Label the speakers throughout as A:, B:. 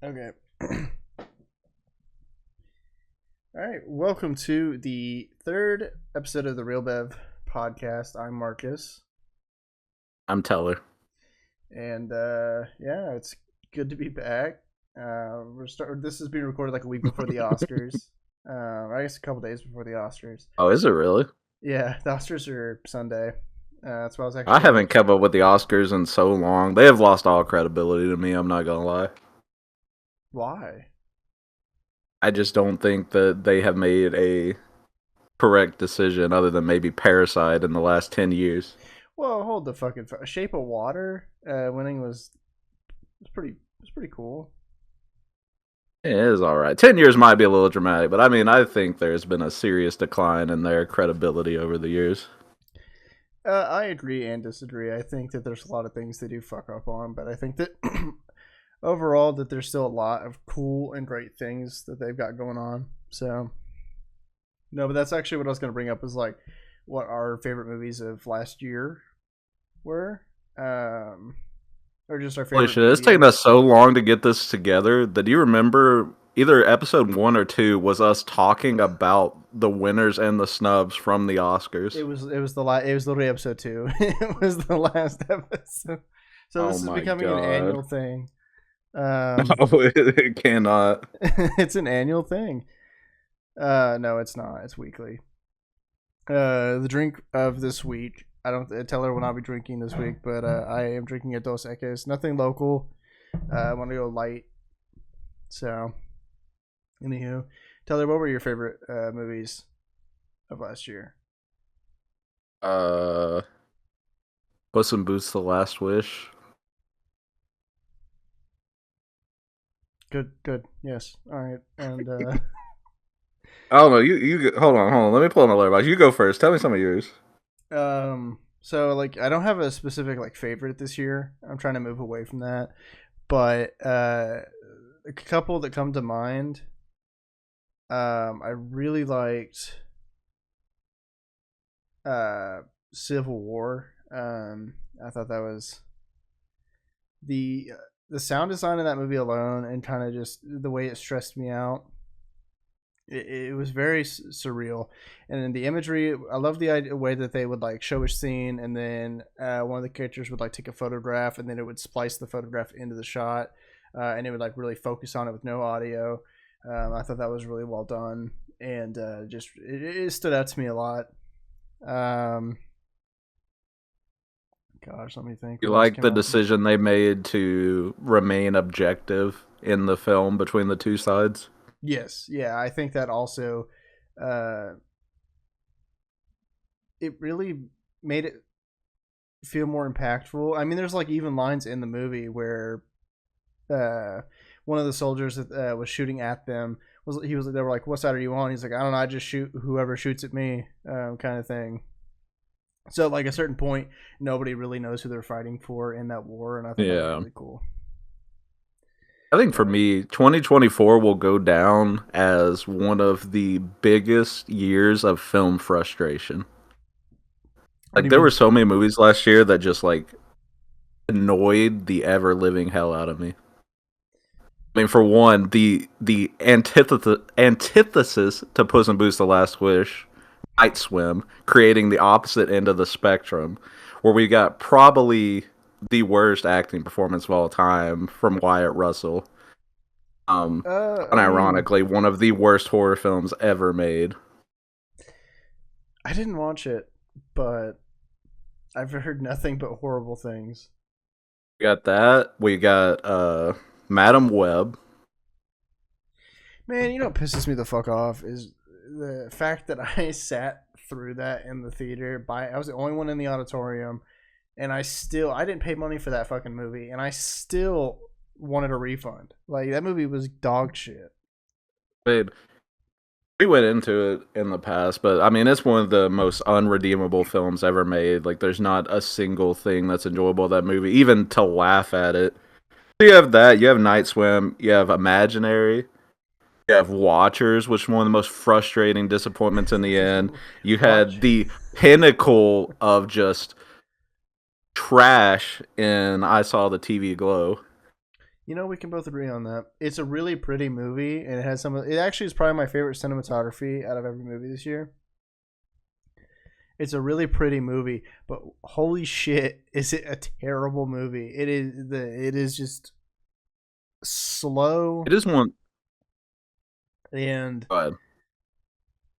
A: Okay. All right. Welcome to the third episode of the Real Bev podcast. I'm Marcus,
B: I'm Teller.
A: and yeah, it's good to be back. This is being recorded like a week before the Oscars. I guess a couple days before the Oscars.
B: Oh, is it really?
A: Yeah, the Oscars are Sunday. That's why I was
B: I
A: actually
B: haven't kept up with the Oscars in so long. They have lost all credibility to me, I'm not gonna lie.
A: why?
B: I just don't think that they have made a correct decision other than maybe Parasite in the last 10 years.
A: Well, hold the fucking Shape of Water. Winning was pretty cool.
B: It is alright. 10 years might be a little dramatic, but I mean, I think there's been a serious decline in their credibility over the years.
A: I agree and disagree. I think that there's a lot of things they do fuck up on, but I think that overall that there's still a lot of cool and great things that they've got going on. So no, but that's actually what I was going to bring up is like what our favorite movies of last year were, or just our
B: Holy
A: favorite
B: shit, it's
A: media.
B: taken us so long to get this together that do you remember either episode 1 or 2 was us talking about the winners and the snubs from the Oscars?
A: It was literally episode 2. It was the last episode. So
B: Oh
A: this is
B: my
A: becoming an
B: god.
A: annual thing.
B: No, it cannot.
A: It's an annual thing. No, it's not. It's weekly. The drink of this week. I don't tell her will not be drinking this week, but I am drinking a Dos Equis. Nothing local. I want to go light. So, anywho, tell her what were your favorite movies of last year?
B: Uh, Puss in Boots: The Last Wish.
A: Good, good. Yes. All right. And
B: I don't know. Hold on. Let me pull on the letterbox. You go first. Tell me some of yours.
A: so like I don't have a specific like favorite this year. I'm trying to move away from that, but a couple that come to mind. I really liked Civil War. I thought that was the the sound design of that movie alone, and kind of just the way it stressed me out. It was very surreal, and then the imagery. I love the way that they would like show a scene, and then one of the characters would like take a photograph, and then it would splice the photograph into the shot, and it would like really focus on it with no audio. I thought that was really well done, and just it stood out to me a lot. Um, Gosh, let me think.
B: You
A: What else
B: like
A: came
B: the
A: out?
B: decision they made to remain objective in the film between the two sides?
A: Yes, yeah, I think that also, uh, it really made it feel more impactful. I mean, there's like even lines in the movie where uh, one of the soldiers that was shooting at them was they were like, "What side are you on?" He's like, "I don't know. I just shoot whoever shoots at me," kind of thing. So like a certain point, nobody really knows who they're fighting for in that war, and I thought that was
B: Yeah.
A: really cool.
B: I think for me, 2024 will go down as one of the biggest years of film frustration.
A: What do
B: Like,
A: you
B: there were
A: mean?
B: so many movies last year that just, like, annoyed the ever living hell out of me. I mean, for one, the antithesis to Puss in Boots: The Last Wish, Night Swim, creating the opposite end of the spectrum, where we got probably the worst acting performance of all time from Wyatt Russell.
A: I mean,
B: Unironically, one of the worst horror films ever made.
A: I didn't watch it, but I've heard nothing but horrible things.
B: We got that. We got Madam Web.
A: Man, you know what pisses me the fuck off is the fact that I sat through that in the theater. I was the only one in the auditorium, and I didn't pay money for that fucking movie, and I still wanted a refund. Like that movie was dog shit.
B: Babe, we went into it in the past, but I mean, it's one of the most unredeemable films ever made. Like, there's not a single thing that's enjoyable about that movie, even to laugh at it. So you have that. You have Night Swim. You have Imaginary. You have Watchers, which is one of the most frustrating disappointments in the end. You had
A: Watch.
B: the pinnacle of just trash in I Saw the TV Glow.
A: You know, we can both agree on that. It's a really pretty movie, and it has some. It actually is probably my favorite cinematography out of every movie this year. It's a really pretty movie, but holy shit, is it a terrible movie? It is just slow
B: It is one.
A: and
B: But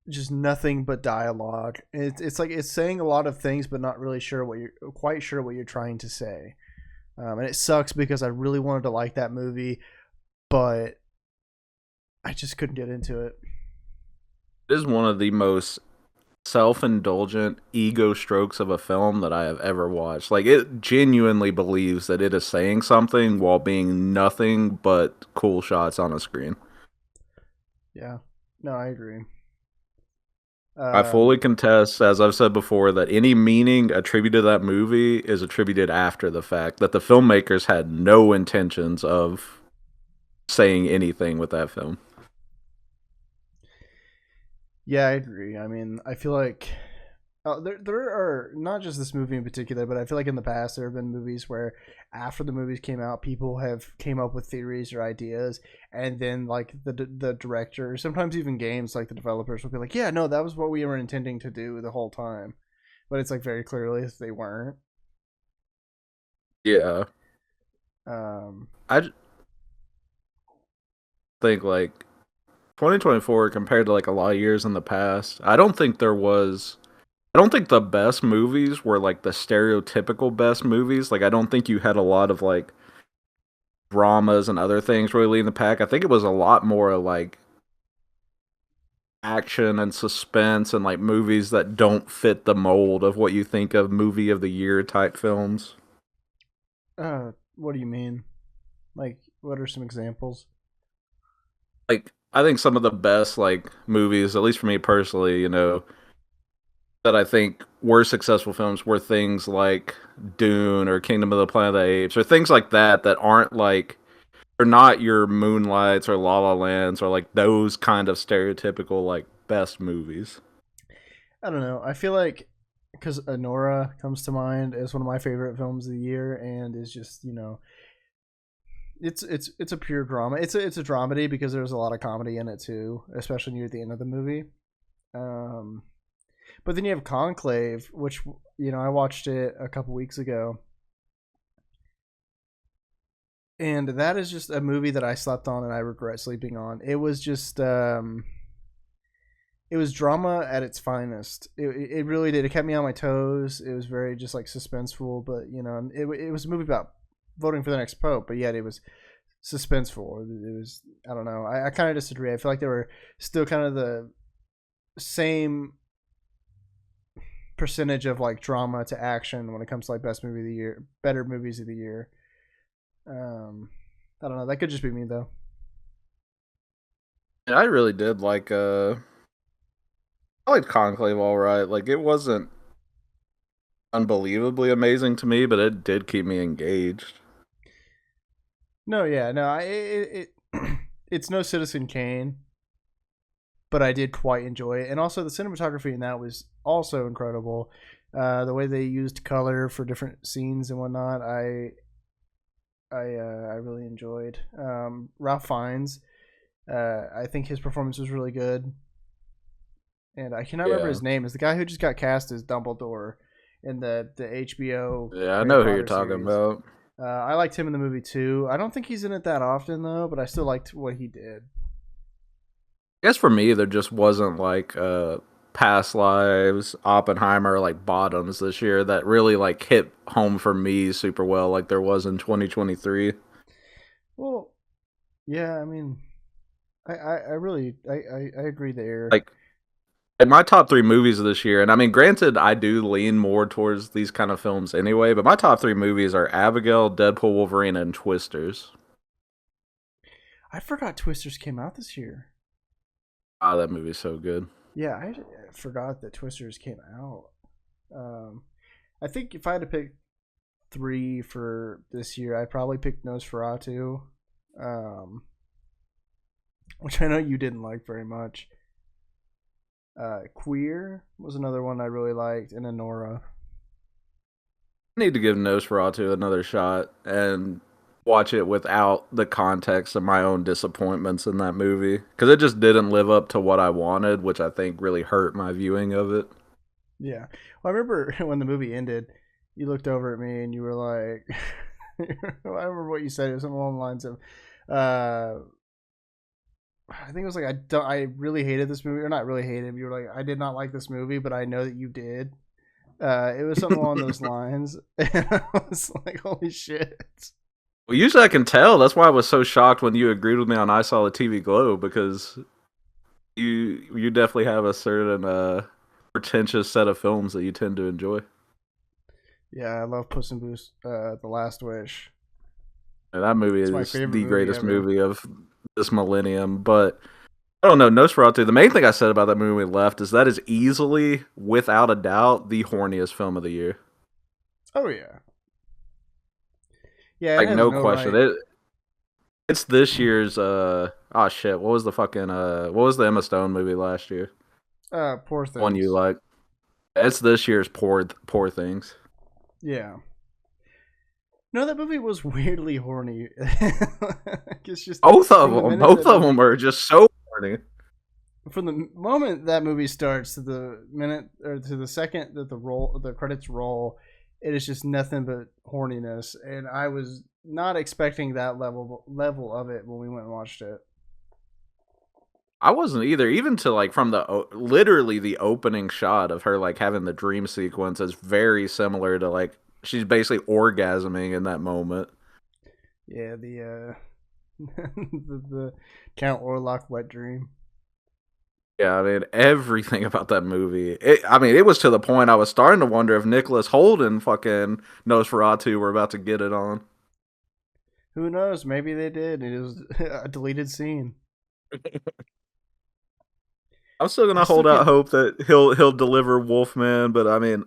A: just nothing but dialogue. It's like it's saying a lot of things, but not really sure what you're quite sure what you're trying to say. And it sucks because I really wanted to like that movie, but I just couldn't get into it.
B: it is one of the most self-indulgent ego strokes of a film that I have ever watched. Like it genuinely believes that it is saying something while being nothing but cool shots on a screen.
A: Yeah, no, I agree.
B: I
A: Um,
B: fully contest, as I've said before, that any meaning attributed to that movie is attributed after the fact. That the filmmakers had no intentions of saying anything with that film.
A: yeah, I agree. I mean, I feel like there are not just this movie in particular, but I feel like in the past there have been movies where after the movies came out, people have came up with theories or ideas, and then like the director, sometimes even games, like the developers will be like, "Yeah, no, that was what we were intending to do the whole time," but it's like very clearly they weren't.
B: Yeah,
A: Um,
B: I think like 2024 compared to like a lot of years in the past. I don't think the best movies were like the stereotypical best movies. Like I don't think you had a lot of like dramas and other things really leading the pack. I think it was a lot more like action and suspense and like movies that don't fit the mold of what you think of movie of the year type films.
A: what do you mean? Like, what are some examples?
B: Like I think some of the best like movies, at least for me personally, that I think were successful films were things like Dune or Kingdom of the Planet of the Apes or things like that aren't like are not your Moonlights or La La Lands or like those kind of stereotypical like best movies.
A: I don't know. I feel like because Anora comes to mind as one of my favorite films of the year, and is just it's a pure drama. It's a dramedy because there's a lot of comedy in it too, especially near the end of the movie. Um, but then you have Conclave, which I watched it a couple weeks ago, and that is just a movie that I slept on and I regret sleeping on. It was just it was drama at its finest. It really did. It kept me on my toes. It was very just like suspenseful, but it was a movie about voting for the next pope, but yet it was suspenseful. It was I don't know. I kind of disagree. I feel like they were still kind of the same percentage of like drama to action when it comes to like best movie of the year, better movies of the year. Um, I don't know. That could just be me though.
B: And I really did like I liked Conclave all right. Like it wasn't unbelievably amazing to me, but it did keep me engaged.
A: No, yeah, no. It's no Citizen Kane, but I did quite enjoy it, and also the cinematography in that was also incredible. The way they used color for different scenes and whatnot, I really enjoyed. Ralph Fiennes, I think his performance was really good, and I cannot remember
B: Yeah.
A: his name. Is the guy who just got cast as Dumbledore in the HBO
B: Yeah, I
A: Harry
B: know who you're
A: Potter
B: talking
A: series.
B: about.
A: I liked him in the movie too. I don't think he's in it that often though, but I still liked what he did.
B: I guess for me there just wasn't like past lives, Oppenheimer, like bottoms this year that really like hit home for me super well like there was in 2023.
A: Well, yeah, I mean, I really I agree there.
B: Like in my top three movies of this year, and I mean, granted, I do lean more towards these kind of films anyway, but my top three movies are Abigail, Deadpool, Wolverine, and Twisters.
A: I forgot Twisters came out this year.
B: Ah, that movie's so good.
A: Yeah, I forgot that Twisters came out. Um, I think if I had to pick three for this year, I'd probably pick Nosferatu, um, which I know you didn't like very much. Queer was another one I really liked, and Anora.
B: I need to give Nosferatu another shot, and watch it without the context of my own disappointments in that movie because it just didn't live up to what I wanted, which I think really hurt my viewing of it.
A: Yeah. Well, I remember when the movie ended, you looked over at me and you were like, I remember what you said. It was something along the lines of, uh, I think it was like I really hated this movie, or not really hated. You were like, I did not like this movie, but I know that you did. It was something along those lines, and I was like, holy shit.
B: Well, usually I can tell. That's why I was so shocked when you agreed with me on I Saw the TV Glow because you definitely have a certain pretentious set of films that you tend to enjoy.
A: Yeah, I love Puss in Boots, The Last Wish.
B: And that movie
A: It's my
B: is
A: favorite
B: the
A: movie
B: greatest
A: ever.
B: movie of this millennium. But I don't know, Nosferatu. The main thing I said about that movie when we left is that is easily, without a doubt, the horniest film of the year.
A: Oh yeah, yeah, it
B: Like
A: has
B: no
A: no
B: question.
A: right.
B: It's this year's oh shit, what was the fucking what was the Emma Stone movie last year?
A: Poor
B: One you
A: things.
B: like. It's this year's Poor Things.
A: Yeah. No, that movie was weirdly horny. It's just
B: Both of
A: from the
B: them.
A: minute
B: Both
A: that
B: of them
A: movie,
B: are just so horny.
A: from the moment that movie starts to the minute or to the second that the credits roll, it is just nothing but horniness, and I was not expecting that level of it when we went and watched it.
B: I wasn't either. Even to like from literally the opening shot of her like having the dream sequence is very similar to like she's basically orgasming in that moment.
A: Yeah, the Count Orlok wet dream.
B: Yeah, I mean everything about that movie. I mean, it was to the point I was starting to wonder if Nicholas Holt and fucking Nosferatu were about to get it on.
A: Who knows? Maybe they did. It was a deleted scene.
B: I'm still
A: I
B: gonna
A: still
B: hold out
A: can't.
B: hope that he'll deliver Wolfman, but I mean,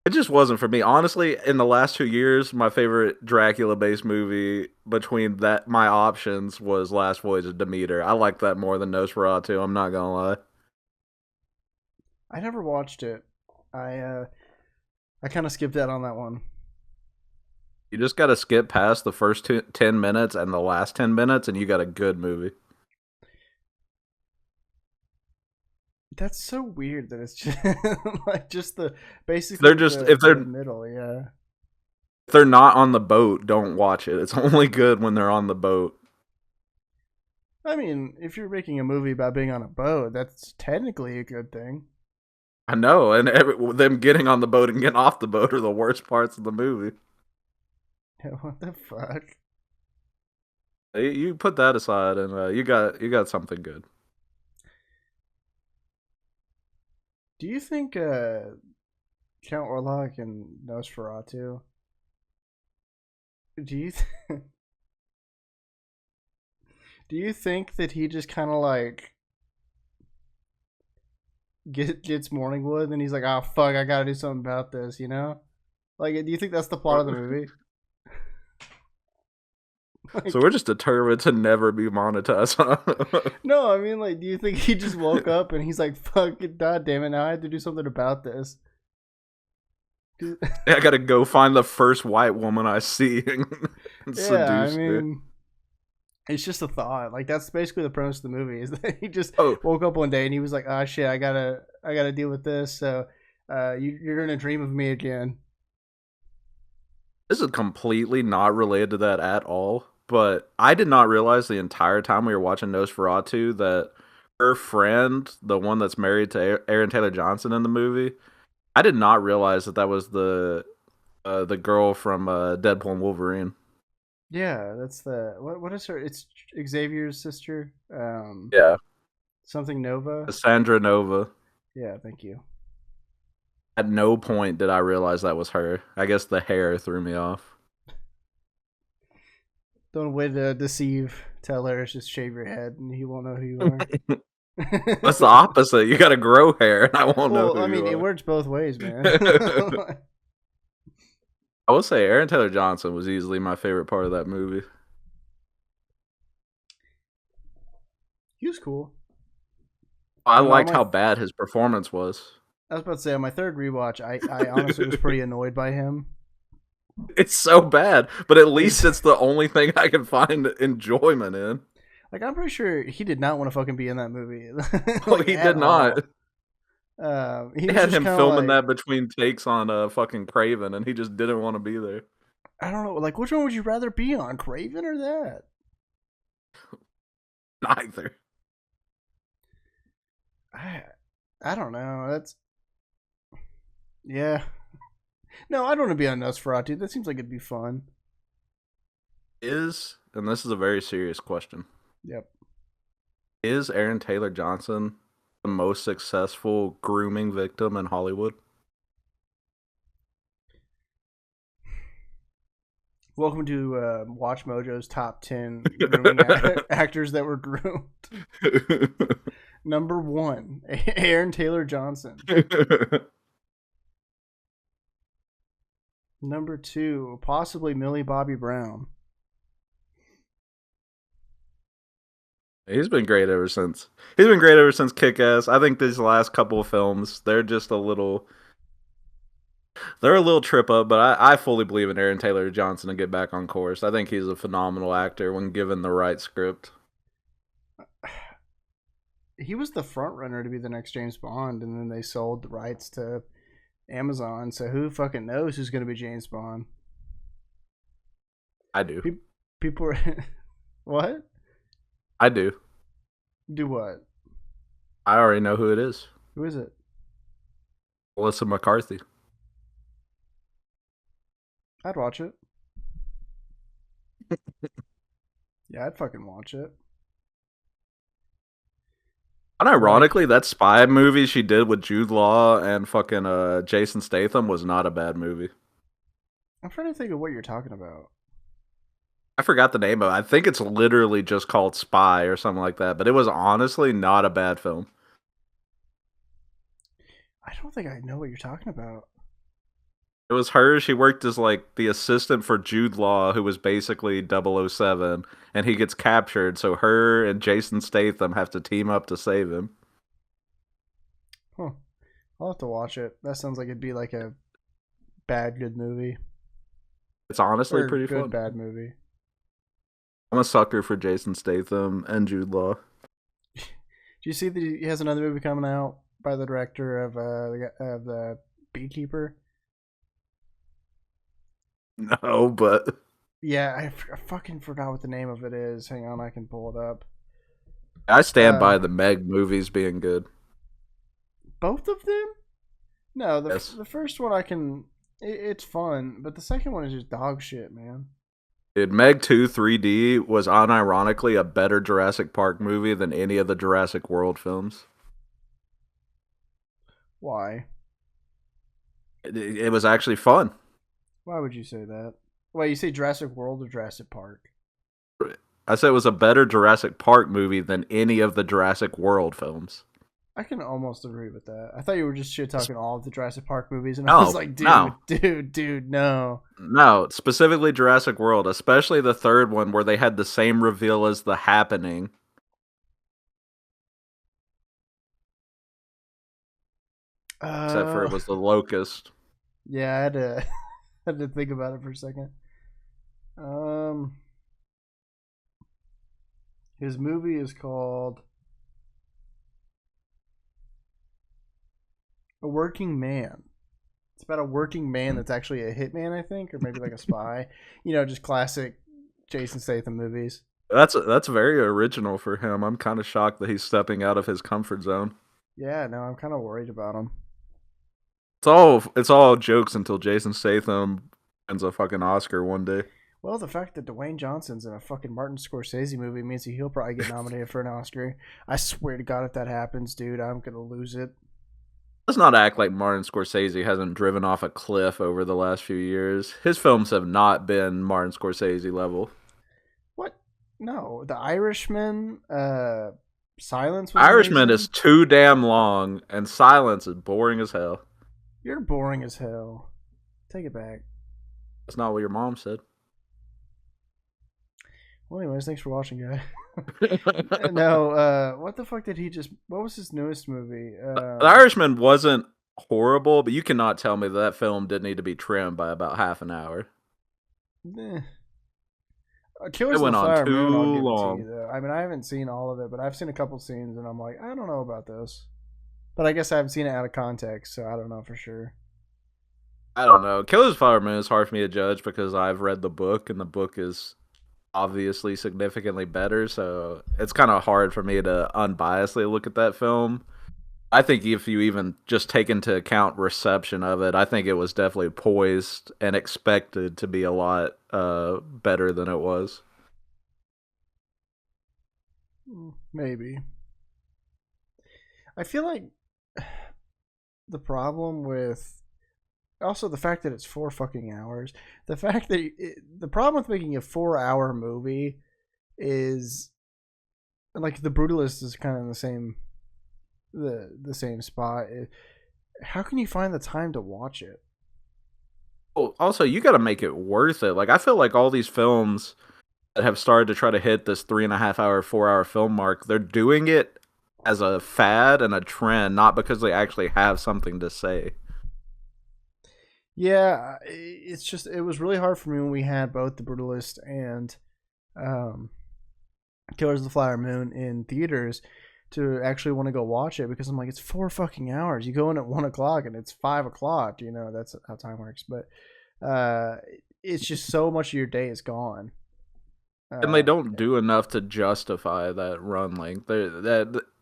B: it just wasn't for me. Honestly, in the last 2 years, my favorite Dracula based movie between that my options was Last Voyage of Demeter. I like that more than Nosferatu, I'm not gonna lie.
A: I never watched it. I uh, I kind of skipped out on that one.
B: You just gotta skip past the first 10 minutes and the last 10 minutes, and you got a good movie.
A: That's so weird that it's just like just the
B: They're
A: basically
B: just
A: the middle. Yeah.
B: if they're not on the boat, don't watch it. It's only good when they're on the boat.
A: I mean, if you're making a movie about being on a boat, that's technically a good thing.
B: I know, and them getting on the boat and getting off the boat are the worst parts of the movie.
A: What the fuck?
B: You put that aside, and you got something good.
A: Do you think Count Orlok and Nosferatu? Do you do you think that he just kind of like gets Morningwood and he's like, oh fuck, I gotta do something about this, you know? Like, do you think that's the plot of the movie?
B: So
A: Like,
B: we're just determined to never be monetized.
A: no, I mean, like, do you think he just woke up and he's like, fuck it, god damn it, now I have to do something about this?
B: I gotta go find the first white woman I see and
A: Yeah, I
B: seduce her.
A: mean, it's just a thought. Like, that's basically the premise of the movie is that he just
B: Oh,
A: woke up one day and he was like, ah, shit, I gotta deal with this. So, you're gonna dream of me again.
B: this is completely not related to that at all. But I did not realize the entire time we were watching Nosferatu that her friend, the one that's married to Aaron Taylor Johnson in the movie, I did not realize that that was the girl from Deadpool and Wolverine.
A: Yeah, that's the what is her? It's Xavier's sister.
B: Yeah,
A: Something Nova.
B: Cassandra Nova.
A: Yeah, thank you.
B: At no point did I realize that was her. I guess the hair threw me off.
A: Don't way to deceive. Tell her just shave your head and he won't know who you are.
B: That's the opposite. You gotta grow hair, and I won't know
A: Well,
B: who
A: I mean,
B: you
A: it
B: are.
A: works both ways, man.
B: I will say Aaron Taylor Johnson was easily my favorite part of that movie.
A: He was cool.
B: I
A: On
B: liked
A: my,
B: how bad his performance was.
A: I was about to say on my third rewatch, I honestly was pretty annoyed by him.
B: It's so bad, but at least it's the only thing I can find enjoyment in.
A: Like, I'm pretty sure he did not want to fucking be in that movie.
B: Oh,
A: Like,
B: he
A: at
B: did not.
A: all. He
B: They
A: was
B: had
A: just
B: him
A: kind of
B: filming
A: like,
B: that between takes on fucking Craven, and he just didn't want to be there.
A: I don't know, like, which one would you rather be on, Craven or that?
B: Neither.
A: I, I don't know. That's, yeah. No, I don't want to be on Nosferatu. That seems like it'd be fun.
B: And this is a very serious question,
A: Yep.
B: is Aaron Taylor Johnson the most successful grooming victim in Hollywood?
A: Welcome to Watch Mojo's top 10 grooming actors that were groomed. Number 1, Aaron Taylor Johnson. Number 2, possibly Millie Bobby Brown.
B: He's been great ever since. He's been great ever since Kick-Ass. I think these last couple of films, they're a little trip up, but I fully believe in Aaron Taylor Johnson to get back on course. I think he's a phenomenal actor when given the right script.
A: He was the front runner to be the next James Bond, and then they sold the rights to Amazon. So who fucking knows who's going to be James Bond?
B: I do.
A: People are what?
B: I do.
A: Do what?
B: I already know who it is.
A: Who is it?
B: Melissa McCarthy.
A: I'd watch it. Yeah, I'd fucking watch it.
B: Unironically, that spy movie she did with Jude Law and fucking Jason Statham was not a bad movie.
A: I'm trying to think of what you're talking about.
B: I forgot the name of it. I think it's literally just called Spy or something like that, but it was honestly not a bad film.
A: I don't think I know what you're talking about.
B: It was her. She worked as like the assistant for Jude Law, who was basically 007, and he gets captured. So her and Jason Statham have to team up to save him.
A: Huh. I'll have to watch it. That sounds like it'd be like a bad good movie.
B: It's honestly
A: Or
B: pretty
A: good
B: fun.
A: bad movie.
B: I'm a sucker for Jason Statham and Jude Law.
A: Do you see that he has another movie coming out by the director of the Beekeeper?
B: No, but
A: Yeah, I fucking forgot what the name of it is. Hang on, I can pull it up.
B: I stand by the Meg movies being good.
A: Both of them? No,
B: Yes.
A: the first one it's fun, but the second one is just dog shit, man.
B: Dude, Meg 2 3D was unironically a better Jurassic Park movie than any of the Jurassic World films.
A: Why?
B: It was actually fun.
A: Why would you say that? Wait, you say Jurassic World or Jurassic Park?
B: I said it was a better Jurassic Park movie than any of the Jurassic World films.
A: I can almost agree with that. I thought you were just shit talking all of the Jurassic Park movies, and I
B: No,
A: was like,
B: no.
A: dude, no.
B: No, specifically Jurassic World, especially the third one where they had the same reveal as The Happening. Except for it was the locust.
A: Yeah, I had to had to think about it for a second. His movie is called A Working Man. It's about a working man that's actually a hitman, I think, or maybe like a spy. You know, just classic Jason Statham movies.
B: That's very original for him. I'm kind of shocked that he's stepping out of his comfort zone.
A: Yeah, no, I'm kind of worried about him.
B: It's all jokes until Jason Statham wins a fucking Oscar one day.
A: Well, the fact that Dwayne Johnson's in a fucking Martin Scorsese movie means he'll probably get nominated for an Oscar. I swear to God, if that happens, dude, I'm gonna lose it.
B: Let's not act like Martin Scorsese hasn't driven off a cliff over the last few years. His films have not been Martin Scorsese level.
A: What? No, The Irishman. Silence. Was
B: Irishman
A: amazing.
B: is too damn long, and Silence is boring as hell.
A: You're boring as hell. Take it back.
B: That's not what your mom said.
A: Well, anyways, thanks for watching, guy. No, what the fuck did he just? What was his newest movie?
B: The Irishman wasn't horrible, but you cannot tell me that film didn't need to be trimmed by about half an hour.
A: Eh.
B: It
A: Killers of
B: went
A: the
B: on
A: Flower Moon, I'll
B: too
A: give it to you
B: long.
A: though. I mean, I haven't seen all of it, but I've seen a couple scenes, and I'm like, I don't know about this. But I guess I haven't seen it out of context, so I don't know for sure.
B: I don't know. Killer's Flower Moon is hard for me to judge because I've read the book, and the book is obviously significantly better. So it's kind of hard for me to unbiasedly look at that film. I think if you even just take into account reception of it, I think it was definitely poised and expected to be a lot better than it was.
A: Maybe. I feel like the problem with also the fact that it's 4 fucking hours. The fact that the problem with making a 4 hour movie is like the Brutalist is kind of in the same spot. How can you find the time to watch it?
B: Oh, also, you got to make it worth it. Like I feel like all these films that have started to try to hit this 3.5 hour, 4 hour film mark, they're doing it as a fad and a trend, not because they actually have something to say.
A: Yeah, it's just it was really hard for me when we had both the Brutalist and um, Killers of the Flower Moon in theaters to actually want to go watch it because I'm like, it's 4 fucking hours. You go in at 1 o'clock and it's 5 o'clock. You know that's how time works. But uh, it's just so much of your day is gone.
B: And they
A: Uh,
B: don't do enough to justify that run length.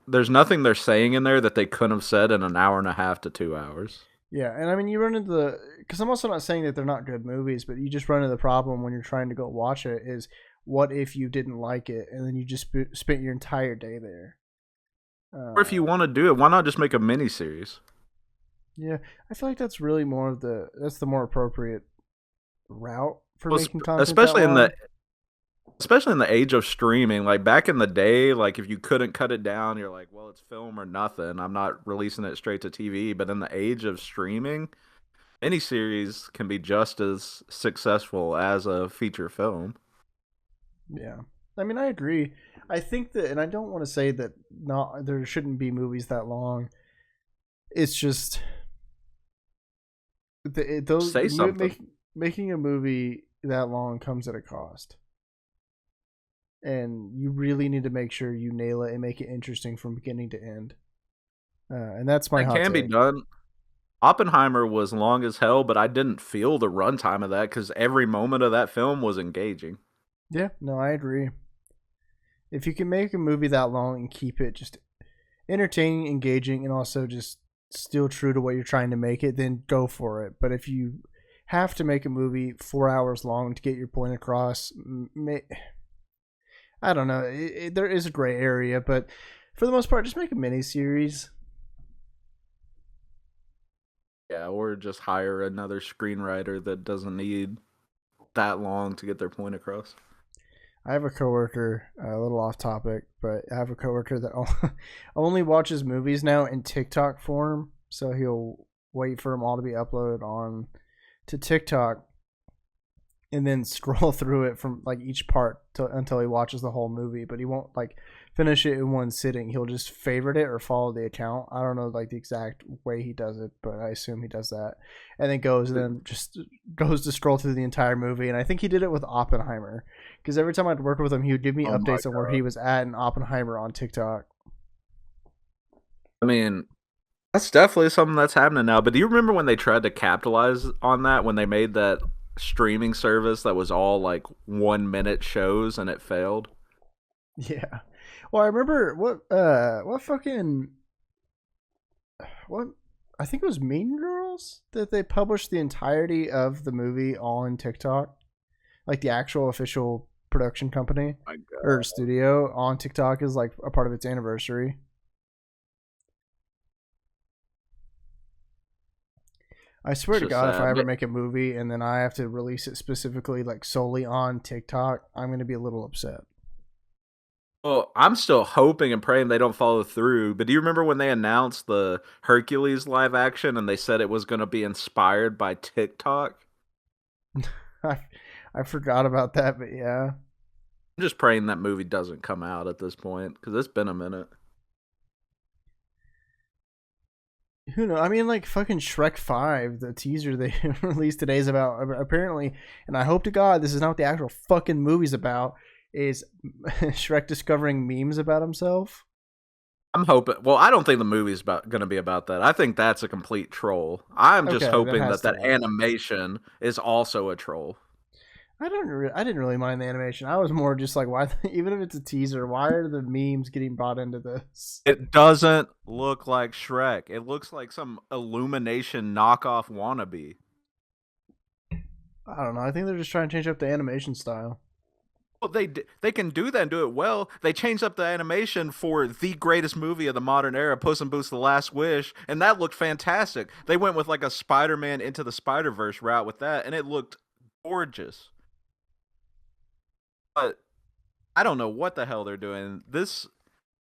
B: There's nothing they're saying in there that they couldn't have said in an hour and a half to 2 hours.
A: yeah, and I mean, you run into the because I'm also not saying that they're not good movies, but you just run into the problem when you're trying to go watch it is what if you didn't like it and then you just spent your entire day there.
B: Or if you
A: Uh,
B: want to do it, why not just make a mini series?
A: yeah, I feel like that's really more of the more appropriate route for making content that
B: Especially in
A: long.
B: the age of streaming. Like back in the day, like if you couldn't cut it down, you're like, well, it's film or nothing. I'm not releasing it straight to TV. But in the age of streaming, any series can be just as successful as a feature film.
A: Yeah, I mean, I agree. I think that, and I don't want to say that not there shouldn't be movies that long. It's just those
B: Say something.
A: making a movie that long comes at a cost, and you really need to make sure you nail it and make it interesting from beginning to end. And that's my
B: It
A: hot
B: can be
A: take.
B: done. Oppenheimer was long as hell, but I didn't feel the runtime of that because every moment of that film was engaging.
A: Yeah, no, I agree. If you can make a movie that long and keep it just entertaining, engaging, and also just still true to what you're trying to make it, then go for it. But if you have to make a movie 4 hours long to get your point across, I don't know. There is a gray area, but for the most part, just make a mini series.
B: Yeah, or just hire another screenwriter that doesn't need that long to get their point across.
A: I have a coworker, a little off topic, but I have a coworker that only watches movies now in TikTok form. So he'll wait for them all to be uploaded on to TikTok and then scroll through it from like each part until he watches the whole movie. But he won't like finish it in one sitting. He'll just favorite it or follow the account. I don't know like the exact way he does it, but I assume he does that. And then just goes to scroll through the entire movie. And I think he did it with Oppenheimer because every time I'd work with him, he would give me
B: Oh my
A: updates on where
B: god.
A: he was at in Oppenheimer on TikTok.
B: I mean, that's definitely something that's happening now. But do you remember when they tried to capitalize on that when they made that streaming service that was all like 1 minute shows and it failed?
A: Yeah. Well, I remember what fucking what I think it was Mean Girls that they published the entirety of the movie on TikTok, like the actual official production company
B: My
A: or
B: god.
A: studio on TikTok is like a part of its anniversary. I swear
B: It's
A: to
B: just
A: God, if I
B: sad.
A: ever make a movie and then I have to release it specifically like solely on TikTok, I'm gonna be a little upset.
B: Well, I'm still hoping and praying they don't follow through. But do you remember when they announced the Hercules live action and they said it was going to be inspired by TikTok?
A: I I forgot about that, but yeah.
B: I'm just praying that movie doesn't come out at this point because it's been a minute.
A: Who knows? I mean, like fucking Shrek 5, the teaser they released today is about apparently, and I hope to God this is not what the actual fucking movie's about. Is Shrek discovering memes about himself?
B: I'm hoping. Well, I don't think the movie's going to be about that. I think that's a complete troll. I'm just
A: Okay, that
B: hoping
A: has
B: that
A: to
B: that
A: be.
B: animation is also a troll.
A: I didn't really mind the animation. I was more just like, why? Even if it's a teaser, why are the memes getting brought into this?
B: It doesn't look like Shrek. It looks like some Illumination knockoff wannabe.
A: I don't know. I think they're just trying to change up the animation style.
B: Well, they can do that and do it well. They changed up the animation for the greatest movie of the modern era, Puss in Boots: The Last Wish, and that looked fantastic. They went with like a Spider-Man Into the Spider-Verse route with that, and it looked gorgeous. But I don't know what the hell they're doing.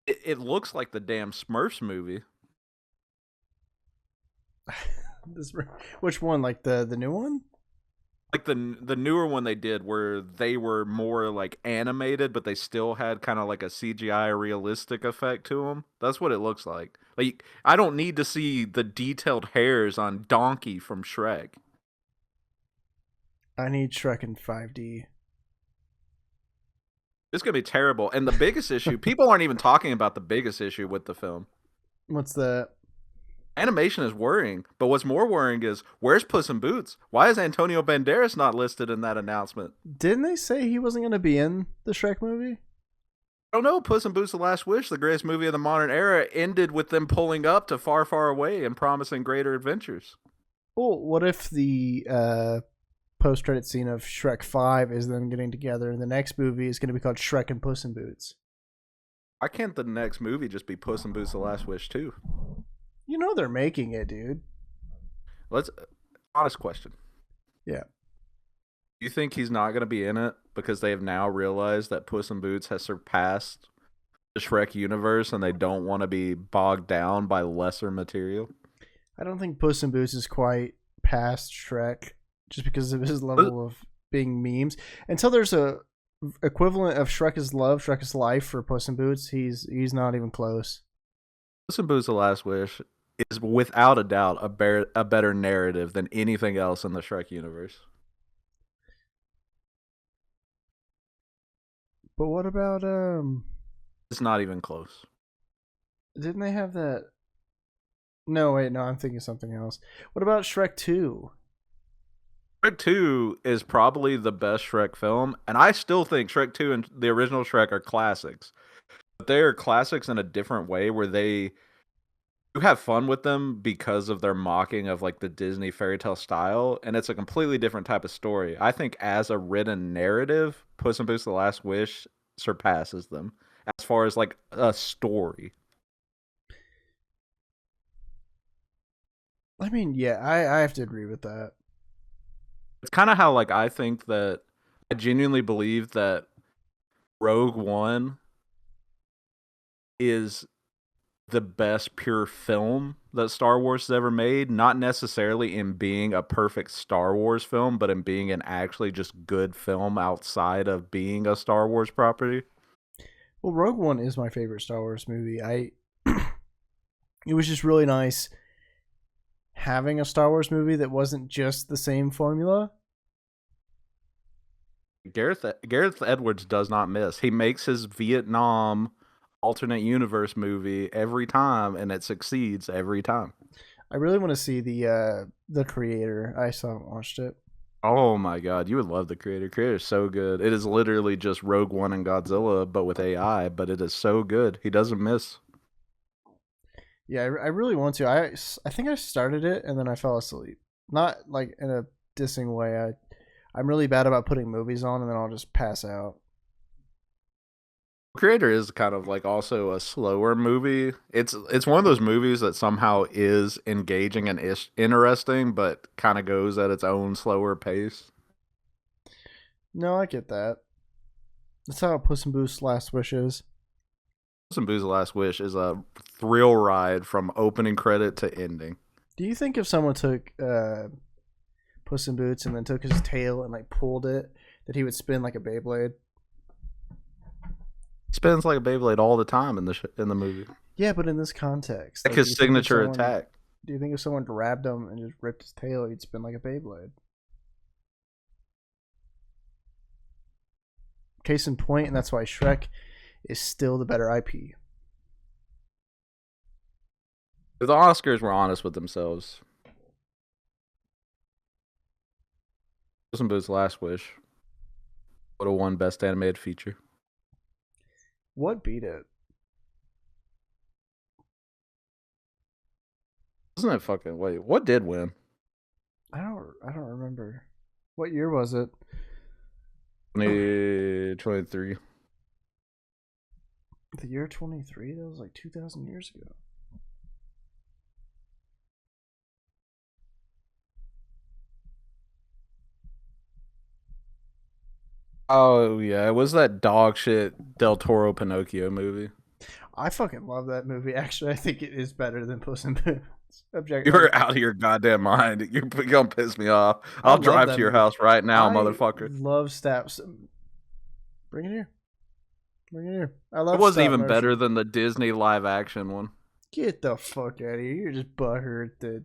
B: It looks like the damn Smurfs movie.
A: This, which one? Like the new one?
B: Like the newer one they did where they were more like animated but they still had kind of like a CGI realistic effect to them. That's what it looks like. Like I don't need to see the detailed hairs on Donkey from Shrek.
A: I need Shrek in 5D.
B: It's going to be terrible. And the biggest issue, people aren't even talking about the biggest issue with the film.
A: What's that?
B: Animation is worrying, but what's more worrying is where's Puss in Boots? Why is Antonio Banderas not listed in that announcement?
A: Didn't they say he wasn't going to be in the Shrek movie?
B: I don't know. Puss in Boots: The Last Wish, the greatest movie of the modern era, ended with them pulling up to Far, Far Away and promising greater adventures.
A: Well, what if the post-credit scene of Shrek 5 is them getting together, and the next movie is going to be called Shrek and Puss in Boots?
B: Why can't the next movie just be Puss in Boots: The Last Wish too?
A: You know they're making it, dude.
B: Let's honest question.
A: Yeah.
B: You think he's not going to be in it because they have now realized that Puss in Boots has surpassed the Shrek universe and they don't want to be bogged down by lesser material?
A: I don't think Puss in Boots is quite past Shrek just because of his level of being memes. Until there's a equivalent of Shrek is Love, Shrek is Life for Puss in Boots, he's not even close.
B: Puss in Boots: The Last Wish is without a doubt a better narrative than anything else in the Shrek universe.
A: But what about
B: It's not even close.
A: didn't they have that? No, wait, no, I'm thinking something else. What about Shrek 2?
B: Shrek 2 is probably the best Shrek film, and I still think Shrek 2 and the original Shrek are classics. But they are classics in a different way where you have fun with them because of their mocking of like the Disney fairy tale style, and it's a completely different type of story. I think as a written narrative, Puss in Boots: The Last Wish surpasses them as far as like a story.
A: I mean, yeah, I have to agree with that.
B: It's kind of how like I think that I genuinely believe that Rogue One is the best pure film that Star Wars has ever made, not necessarily in being a perfect Star Wars film, but in being an actually just good film outside of being a Star Wars property.
A: Well, Rogue One is my favorite Star Wars movie. It was just really nice having a Star Wars movie that wasn't just the same formula.
B: Gareth Edwards does not miss. He makes his Vietnam alternate universe movie every time, and it succeeds every time.
A: I really want to see the creator. I still haven't watched it.
B: Oh my god, you would love the creator. Creator is so good. It is literally just Rogue One and Godzilla, but with AI. But it is so good. He doesn't miss.
A: Yeah, I really want to. I think I started it and then I fell asleep. Not like in a dissing way. I'm really bad about putting movies on and then I'll just pass out.
B: Creator is kind of like also a slower movie. It's one of those movies that somehow is engaging and interesting, but kind of goes at its own slower pace.
A: No, I get that. That's how Puss in Boots Last Wish is.
B: Puss in Boots: The Last Wish is a thrill ride from opening credit to ending.
A: Do you think if someone took Puss in Boots and then took his tail and like pulled it, that he would spin like a Beyblade?
B: He spins like a Beyblade all the time in the movie.
A: Yeah, but in this context,
B: Like his signature attack.
A: Do you think if someone grabbed him and just ripped his tail, he'd spin like a Beyblade? Case in point, and that's why Shrek is still the better IP.
B: If the Oscars were honest with themselves, Puss in Boots: Last Wish would have won Best Animated Feature.
A: What beat it?
B: Wasn't it fucking wait? What did win?
A: I don't remember. What year was it?
B: 2023.
A: The year 23? That was like 2,000 years ago.
B: Oh yeah, it was that dog shit Del Toro Pinocchio movie.
A: I fucking love that movie. Actually, I think it is better than Puss in Boots.
B: You're out of your goddamn mind. You're gonna piss me off.
A: I
B: I'll
A: love
B: drive
A: that
B: to your
A: movie.
B: house right now,
A: I
B: motherfucker.
A: love Staps. Bring it here. Bring it here. I love
B: It wasn't
A: stop
B: even
A: motion.
B: better than the Disney live action one.
A: Get the fuck out of here. You're just butthurt that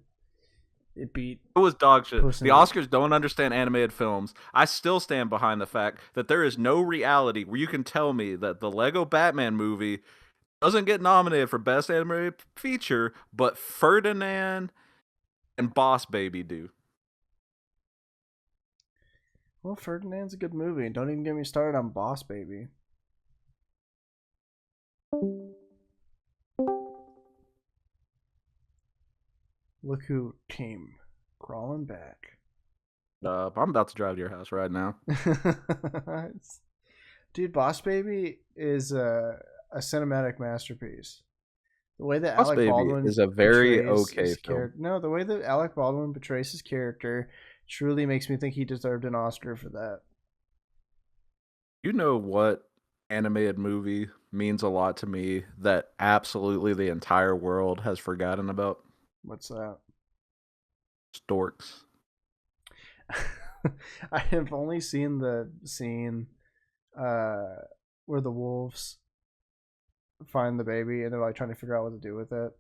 A: it beat.
B: It was dog shit.
A: Puss in
B: The
A: Boots.
B: Oscars don't understand animated films. I still stand behind the fact that there is no reality where you can tell me that the Lego Batman movie doesn't get nominated for Best Animated Feature, but Ferdinand and Boss Baby do.
A: Well, Ferdinand's a good movie. Don't even get me started on Boss Baby. Look who came crawling back.
B: I'm about to drive to your house right now.
A: Dude, Boss Baby is a cinematic masterpiece. The way that
B: Boss
A: Alec
B: Baby
A: Baldwin
B: is a very
A: portrays
B: okay
A: his
B: film.
A: character. No, the way that Alec Baldwin portrays his character truly makes me think he deserved an Oscar for that.
B: You know what animated movie means a lot to me that absolutely the entire world has forgotten about?
A: What's that?
B: Storks.
A: I have only seen the scene where the wolves find the baby and they're like trying to figure out what to do with it.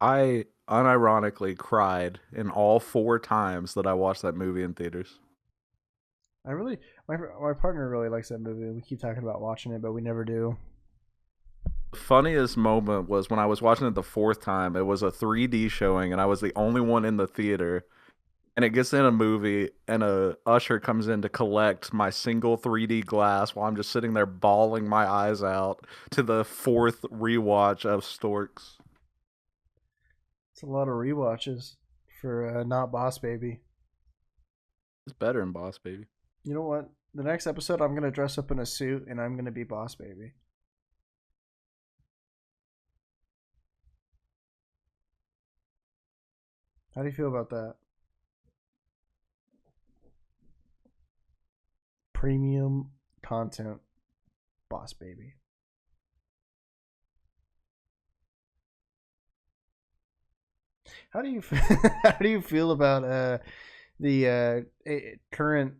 B: I unironically cried in all 4 times that I watched that movie in theaters.
A: My partner really likes that movie. We keep talking about watching it, but we never do.
B: The funniest moment was when I was watching it the 4th time. It was a 3D showing, and I was the only one in the theater. And it gets in a movie, and a usher comes in to collect my single 3D glass while I'm just sitting there bawling my eyes out to the 4th rewatch of Storks.
A: It's a lot of rewatches for not Boss Baby.
B: It's better than Boss Baby.
A: You know what? The next episode, I'm gonna dress up in a suit and I'm gonna be Boss Baby. How do you feel about that? Premium content, Boss Baby. How do you how do you feel about the current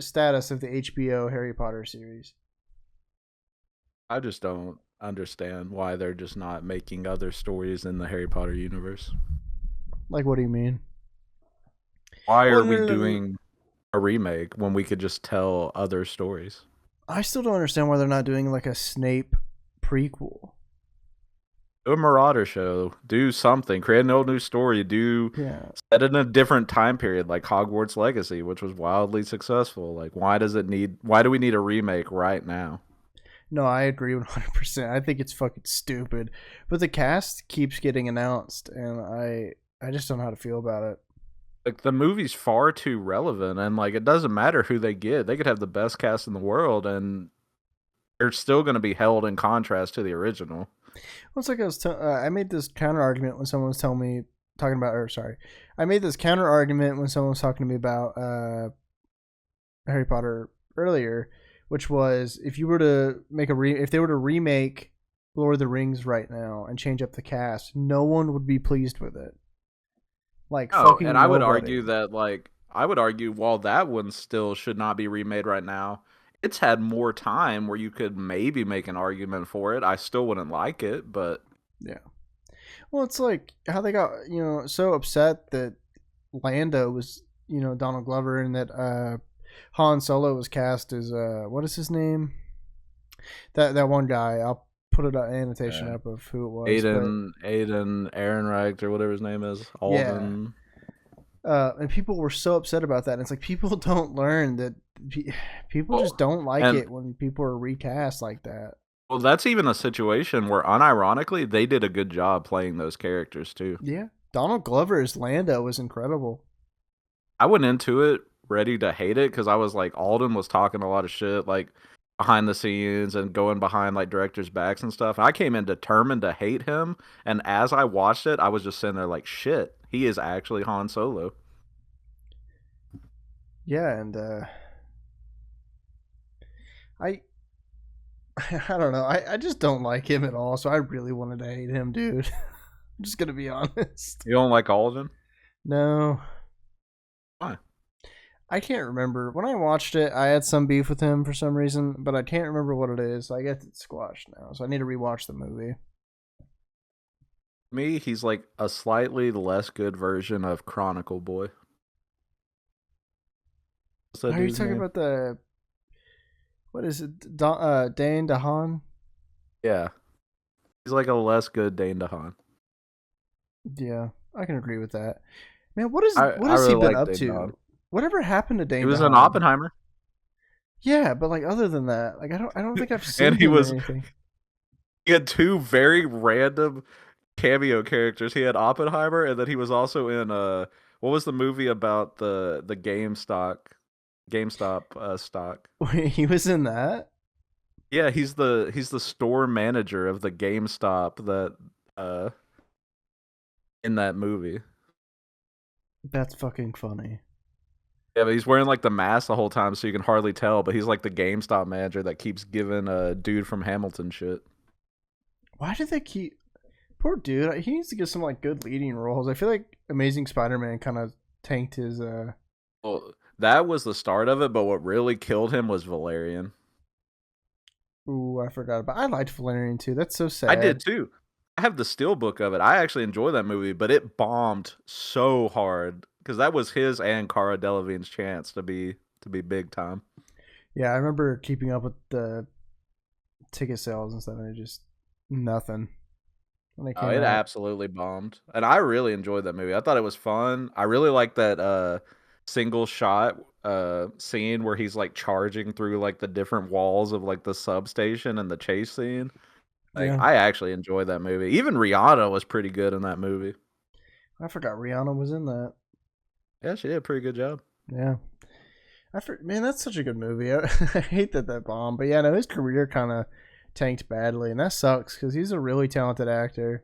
A: status of the HBO Harry Potter series?
B: I just don't understand why they're just not making other stories in the Harry Potter universe.
A: Like, what do you mean?
B: Why
A: Well,
B: are we
A: no.
B: doing a remake when we could just tell other stories?
A: I still don't understand why they're not doing like a Snape prequel.
B: Do a Marauder show. Do something. Create an old new story.
A: Yeah.
B: Set it in a different time period, like Hogwarts Legacy, which was wildly successful. Like, why do we need a remake right now?
A: No, I agree 100%. I think it's fucking stupid. But the cast keeps getting announced, and I just don't know how to feel about it.
B: Like, the movie's far too relevant, and like, it doesn't matter who they get. They could have the best cast in the world, and they're still going to be held in contrast to the original.
A: Well, it's like I made this counter argument when someone was I made this counter argument when someone was talking to me about Harry Potter earlier, which was if you were to make if they were to remake Lord of the Rings right now and change up the cast, no one would be pleased with it. Like, fucking
B: and I would
A: nobody.
B: argue while that one still should not be remade right now, it's had more time where you could maybe make an argument for it. I still wouldn't like it, but
A: Yeah. Well, it's like how they got so upset that Lando was Donald Glover, and that Han Solo was cast as what is his name? That one guy. I'll put an annotation
B: Yeah.
A: up of who it was. But
B: Aiden Ehrenreich or whatever his name is,
A: yeah,
B: Alden.
A: and people were so upset about that. And it's like people don't learn that people just
B: Well,
A: don't like
B: and
A: it when people are recast like that.
B: well, that's even a situation where, unironically, they did a good job playing those characters too.
A: Yeah, Donald Glover as Lando was incredible.
B: I went into it ready to hate it because I was like, Alden was talking a lot of shit, like behind the scenes and going behind like directors' backs and stuff. And I came in determined to hate him, and as I watched it, I was just sitting there like, shit, he is actually Han Solo.
A: Yeah, and I I don't know. I just don't like him at all. So I really wanted to hate him, dude. I'm just gonna be honest.
B: You don't like Alden?
A: No,
B: Why?
A: I can't remember. When I watched it, I had some beef with him for some reason, but I can't remember what it is. So I get it squashed now. So I need to rewatch the movie.
B: Me, he's like a slightly less good version of Chronicle Boy. What's that
A: Are you
B: dude's
A: talking
B: name?
A: about the what is it? Dane DeHaan?
B: Yeah, he's like a less good Dane DeHaan.
A: Yeah, I can agree with that. Man, what
B: I
A: has he
B: really
A: been
B: like
A: up
B: Dane DeHaan.
A: to? Whatever happened to
B: He
A: Dane
B: was in
A: DeHaan?
B: Oppenheimer,
A: Yeah, but like other than that, like I don't think I've
B: and
A: seen him in anything.
B: he had two very random cameo characters. He had Oppenheimer, and then he was also in what was the movie about the GameStop stock?
A: Wait, he was in that?
B: Yeah, he's the store manager of the GameStop that uh in that movie.
A: That's fucking funny.
B: Yeah, but he's wearing like the mask the whole time, so you can hardly tell. But he's like the GameStop manager that keeps giving a dude from Hamilton shit.
A: Why do they keep poor dude? He needs to get some like good leading roles. I feel like Amazing Spider-Man kind of tanked his.
B: Well, that was the start of it, but what really killed him was Valerian.
A: Ooh, I forgot about. I liked Valerian too. That's so
B: I did
A: sad.
B: too. I have the steelbook of it. I actually enjoy that movie, but it bombed so hard because that was his and Cara Delevingne's chance to be big time.
A: Yeah, I remember keeping up with the ticket sales and stuff, and it just nothing when it
B: Oh,
A: came
B: it
A: out.
B: absolutely bombed, and I really enjoyed that movie. I thought it was fun. I really liked that single shot scene where he's like charging through like the different walls of like the substation and the chase scene. Like
A: Yeah,
B: I actually enjoyed that movie. Even Rihanna was pretty good in that movie.
A: I forgot Rihanna was in that.
B: Yeah, she did a pretty good job.
A: Yeah, man, that's such a good movie. I hate that bombed, but yeah, no, his career kind of tanked badly, and that sucks because he's a really talented actor.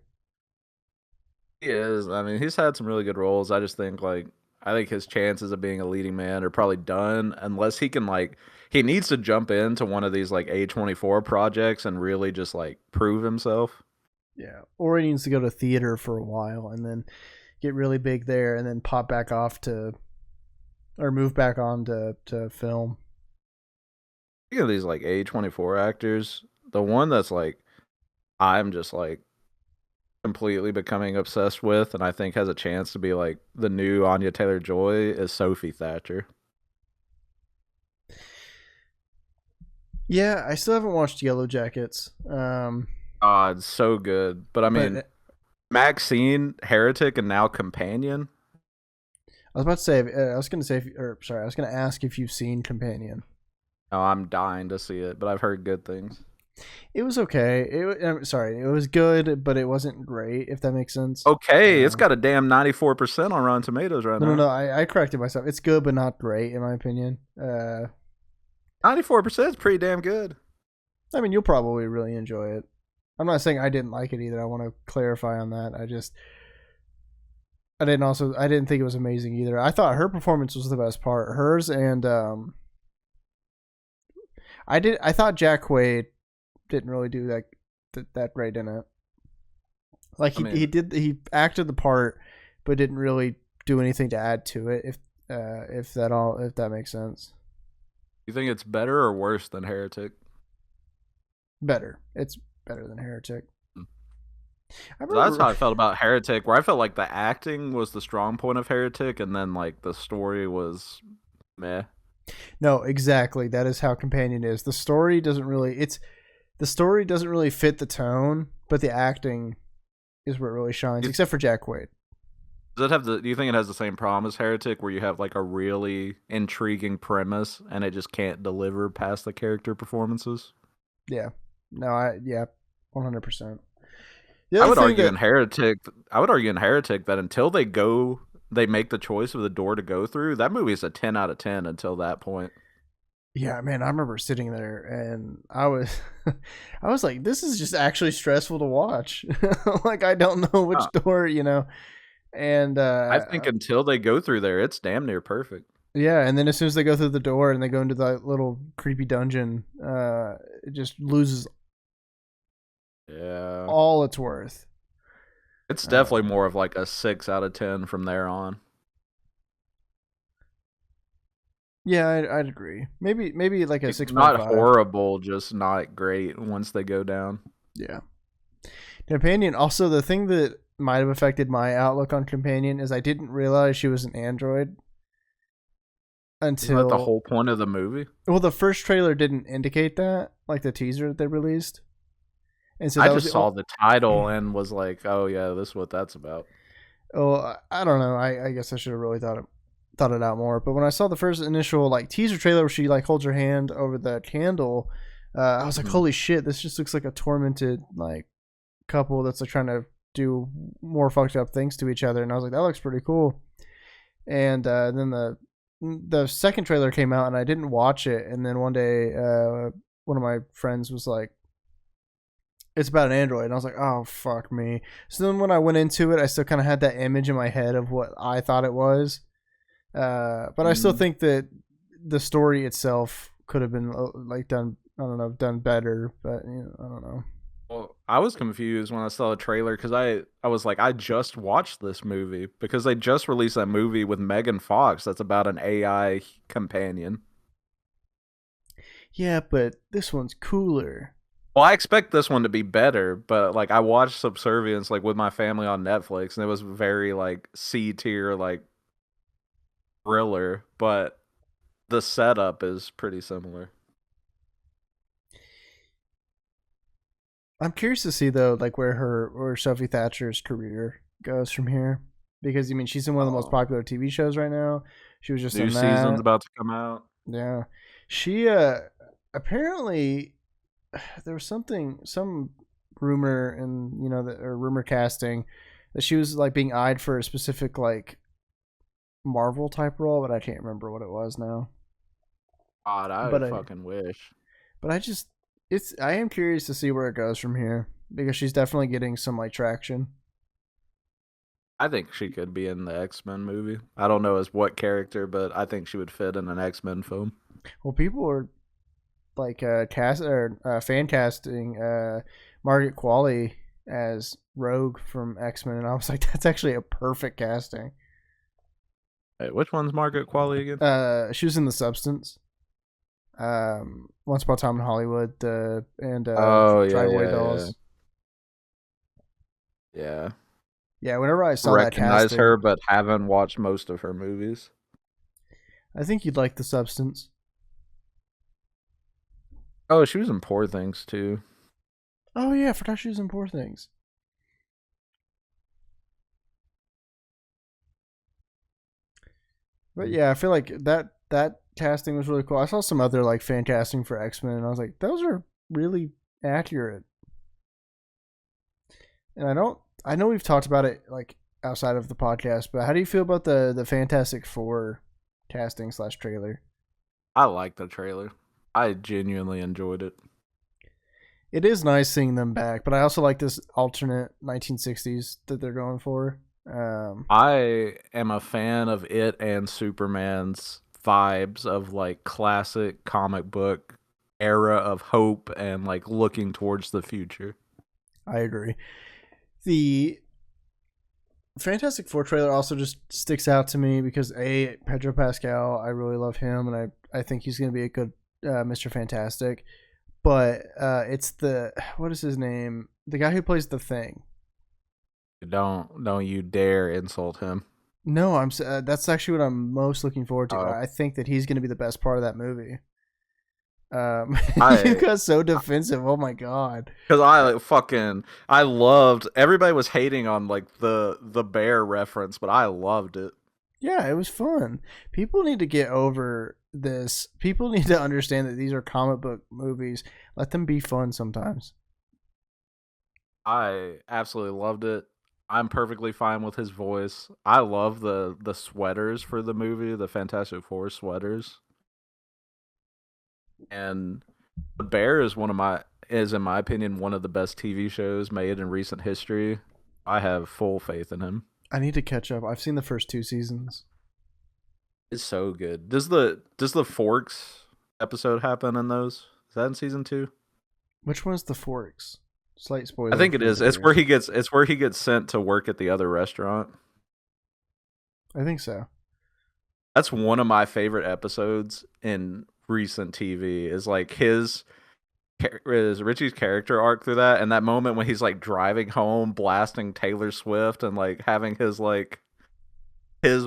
B: He is. I mean, he's had some really good roles. I think his chances of being a leading man are probably done unless he can like he needs to jump into one of these like A24 projects and really just like prove himself.
A: Yeah, or he needs to go to theater for a while and then get really big there, and then pop back off to or move back on to film.
B: Speaking of these like A24 actors, the one that's like I'm just like completely becoming obsessed with and I think has a chance to be like the new Anya Taylor-Joy is Sophie Thatcher.
A: Yeah, I still haven't watched Yellow Jackets.
B: Ah, it's so good. But I mean,
A: But
B: Maxine, Heretic, and now Companion.
A: I was about to say, I was going to say, or sorry, I was going to ask if you've seen Companion.
B: Oh, I'm dying to see it, but I've heard good things.
A: It was okay. Sorry, it was good, but it wasn't great. If that makes sense.
B: Okay, it's got a damn 94% on Rotten Tomatoes right
A: No.
B: now.
A: I corrected myself. It's good, but not great, in my opinion.
B: 94% is pretty damn good.
A: I mean, you'll probably really enjoy it. I'm not saying I didn't like it either. I want to clarify on that. I didn't think it was amazing either. I thought her performance was the best part. Hers and I thought Jack Quaid didn't really do that great in it. Like
B: I mean,
A: he acted the part, but didn't really do anything to add to it. If that makes sense.
B: you think it's better or worse than Heretic?
A: Better. It's better than Heretic. I
B: So that's how
A: remember.
B: I felt about Heretic, where I felt like the acting was the strong point of Heretic, and then like the story was meh.
A: No, exactly. That is how Companion is. The story doesn't really fit the tone, but the acting is where it really shines,
B: You-
A: except for Jack Quaid.
B: Does it have the? Do you think it has the same problem as Heretic, where you have like a really intriguing premise and it just can't deliver past the character performances?
A: Yeah. No, I yeah, 100%. The
B: I
A: other
B: would
A: thing
B: argue
A: that
B: in Heretic. I would argue in Heretic that until they make the choice of the door to go through. That movie is a 10 out of 10 until that point.
A: yeah, man, I remember sitting there and I was I was like, this is just actually stressful to watch. Like I don't know which
B: Huh.
A: door, and
B: I think until they go through there, it's damn near perfect.
A: yeah, and then as soon as they go through the door and they go into that little creepy dungeon, it just loses
B: Yeah,
A: all its worth.
B: it's
A: Uh,
B: definitely more of like a 6 out of 10 from there on.
A: yeah, I'd agree. Maybe like a
B: Like,
A: six point
B: not
A: five.
B: horrible, just not great once they go down.
A: Yeah. Companion. Also, the thing that might have affected my outlook on Companion is I didn't realize she was an android
B: Isn't that the
A: until
B: whole point of the movie?
A: well, the first trailer didn't indicate that, like the teaser that they released, and so
B: I
A: that was
B: just
A: the
B: saw
A: only.
B: the title and was like, "Oh yeah, this is what that's about."
A: Oh, I don't know. I guess I should have really thought it out more. But when I saw the first initial like teaser trailer where she like holds her hand over the candle, I was like,
B: Mhm.
A: holy shit! This just looks like a tormented like couple that's like trying to do more fucked up things to each other, and I was like, that looks pretty cool. And then the second trailer came out, and I didn't watch it. And then one day, one of my friends was like, "It's about an android," and I was like, "Oh fuck me." So then when I went into it, I still kind of had that image in my head of what I thought it was. But I still
B: Mm.
A: think that the story itself could have been like done. I don't know, done better. But I don't know.
B: Well, I was confused when I saw the trailer because I was like, I just watched this movie because they just released that movie with Megan Fox that's about an AI companion.
A: Yeah, but this one's cooler.
B: Well, I expect this one to be better, but like I watched Subservience like with my family on Netflix, and it was very like C tier like thriller, but the setup is pretty similar.
A: I'm curious to see though, like where Sophie Thatcher's career goes from here, because I mean she's in one of the most
B: Oh,
A: popular TV shows right now. She was just
B: new
A: in
B: season's
A: that.
B: about to come out.
A: Yeah, she apparently there was some rumor and or rumor casting that she was like being eyed for a specific like Marvel type role, but I can't remember what it was now.
B: God, I
A: But I
B: fucking wish.
A: but I just I am curious to see where it goes from here because she's definitely getting some like traction.
B: I think she could be in the X-Men movie. I don't know as what character, but I think she would fit in an X-Men film.
A: Well, people are like cast or fan casting Margaret Qualley as Rogue from X Men, and I was like, that's actually a perfect casting.
B: Wait, which one's Margaret Qualley again?
A: She was in The Substance, Once Upon a Time in Hollywood, and
B: Oh yeah,
A: Driveway
B: yeah, yeah,
A: Dolls.
B: yeah.
A: Yeah, whenever I saw that
B: Recognize
A: casting,
B: her, but haven't watched most of her movies.
A: I think you'd like The Substance.
B: Oh, she was in Poor Things too.
A: Oh yeah, I forgot she was in Poor Things. But yeah, I feel like that casting was really cool. I saw some other like fan casting for X Men, and I was like, those are really accurate. And I know we've talked about it like outside of the podcast, but how do you feel about the Fantastic Four casting slash trailer?
B: I like the trailer. I genuinely enjoyed it.
A: It is nice seeing them back, but I also like this alternate 1960s that they're going for.
B: I am a fan of it and Superman's vibes of like classic comic book era of hope and like looking towards the future.
A: I agree. The Fantastic Four trailer also just sticks out to me because Pedro Pascal, I really love him, and I think he's going to be a good Mr. Fantastic. But it's the what is his name? The guy who plays the Thing.
B: Don't you dare insult him.
A: No, that's actually what I'm most looking forward to.
B: Oh,
A: I think that he's going to be the best part of that movie. You
B: I
A: got so defensive. Oh my god.
B: because I loved everybody was hating on like the bear reference, but I loved it.
A: Yeah, it was fun. People need to get over this. People need to understand that these are comic book movies. Let them be fun sometimes.
B: I absolutely loved it. I'm perfectly fine with his voice. I love the sweaters for the movie, the Fantastic Four sweaters. And The Bear is in my opinion one of the best TV shows made in recent history. I have full faith in him.
A: I need to catch up. I've seen the first 2 seasons.
B: It's so good. Does the Forks episode happen in those? Is that in season 2?
A: Which one's the Forks? Slight
B: I
A: spoiler
B: think it
A: for
B: is.
A: the
B: It's
A: bear.
B: where he gets sent to work at the other restaurant.
A: I think so.
B: That's one of my favorite episodes in recent TV. Is like is Richie's character arc through that, and that moment when he's like driving home, blasting Taylor Swift, and like having his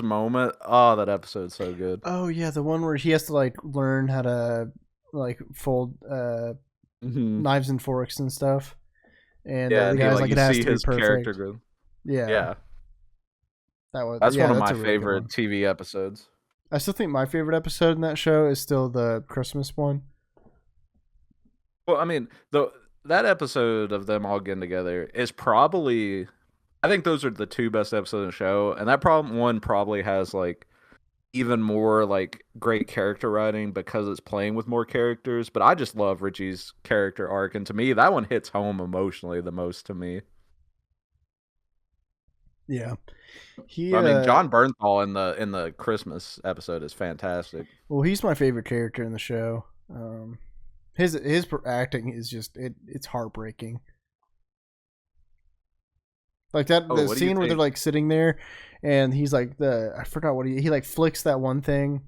B: moment. Oh, that episode's so good.
A: Oh yeah, the one where he has to like learn how to like fold
B: Hmm.
A: knives and forks and stuff, and
B: Yeah,
A: the
B: and he
A: guy's
B: like
A: like,
B: you
A: it has
B: see
A: to be
B: his character
A: perfect.
B: go.
A: Yeah,
B: Yeah,
A: that was
B: that's
A: yeah,
B: one of
A: that's
B: my
A: a really good
B: favorite
A: one.
B: TV episodes.
A: I still think my favorite episode in that show is still the Christmas one.
B: Well, I mean, the that episode of them all getting together is probably I think those are the two best episodes of the show, and that problem one probably has like even more like great character writing because it's playing with more characters. But I just love Richie's character arc, and to me, that one hits home emotionally the most to me.
A: Yeah, he
B: I mean, John Bernthal in the Christmas episode is fantastic.
A: well, he's my favorite character in the show. His acting is just it's heartbreaking. Like that
B: Oh,
A: the
B: what do you
A: scene where they're
B: think?
A: like sitting there, and he's like the I forgot what he like flicks that one thing.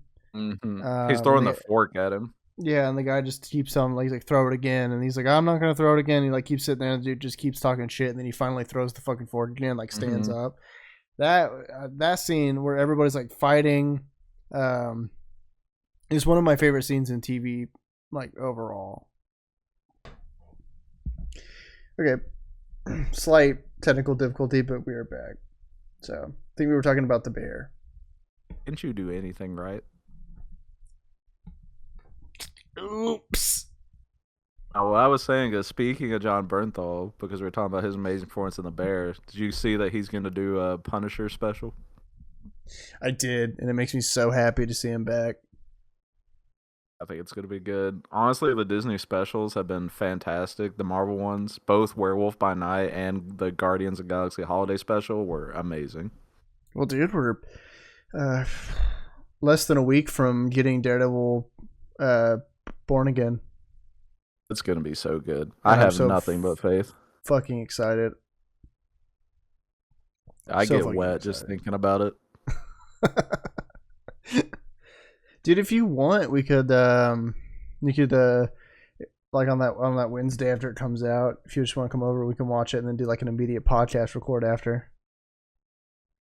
B: He's
A: And
B: throwing the fork at him.
A: yeah, and the guy just keeps on like he's like throw it again, and he's like I'm not gonna throw it again. He like keeps sitting there, and the dude just keeps talking shit, and then he finally throws the fucking fork again, like stands
B: Hmm.
A: up. That scene where everybody's like fighting, um, is one of my favorite scenes in TV, like overall. Okay, slight technical difficulty, but we are back. So I think we were talking about the bear.
B: Didn't you do anything right?
A: Oops.
B: Oh, what I was saying is, speaking of John Bernthal, because we were talking about his amazing performance in The Bear, did you see that he's going to do a Punisher special?
A: I did, and it makes me so happy to see him back.
B: I think it's going to be good. Honestly, the Disney specials have been fantastic. The Marvel ones, both Werewolf by Night and the Guardians of the Galaxy Holiday Special, were amazing.
A: Well, dude, we're uh, less than a week from getting Daredevil uh, born again.
B: It's going to be so good. I
A: And I'm
B: have
A: so
B: nothing but faith.
A: fucking excited.
B: I
A: So
B: get
A: fucking
B: wet just
A: excited.
B: thinking about it.
A: Dude, if you want, we could like on that Wednesday after it comes out, if you just want to come over, we can watch it and then do like an immediate podcast record after.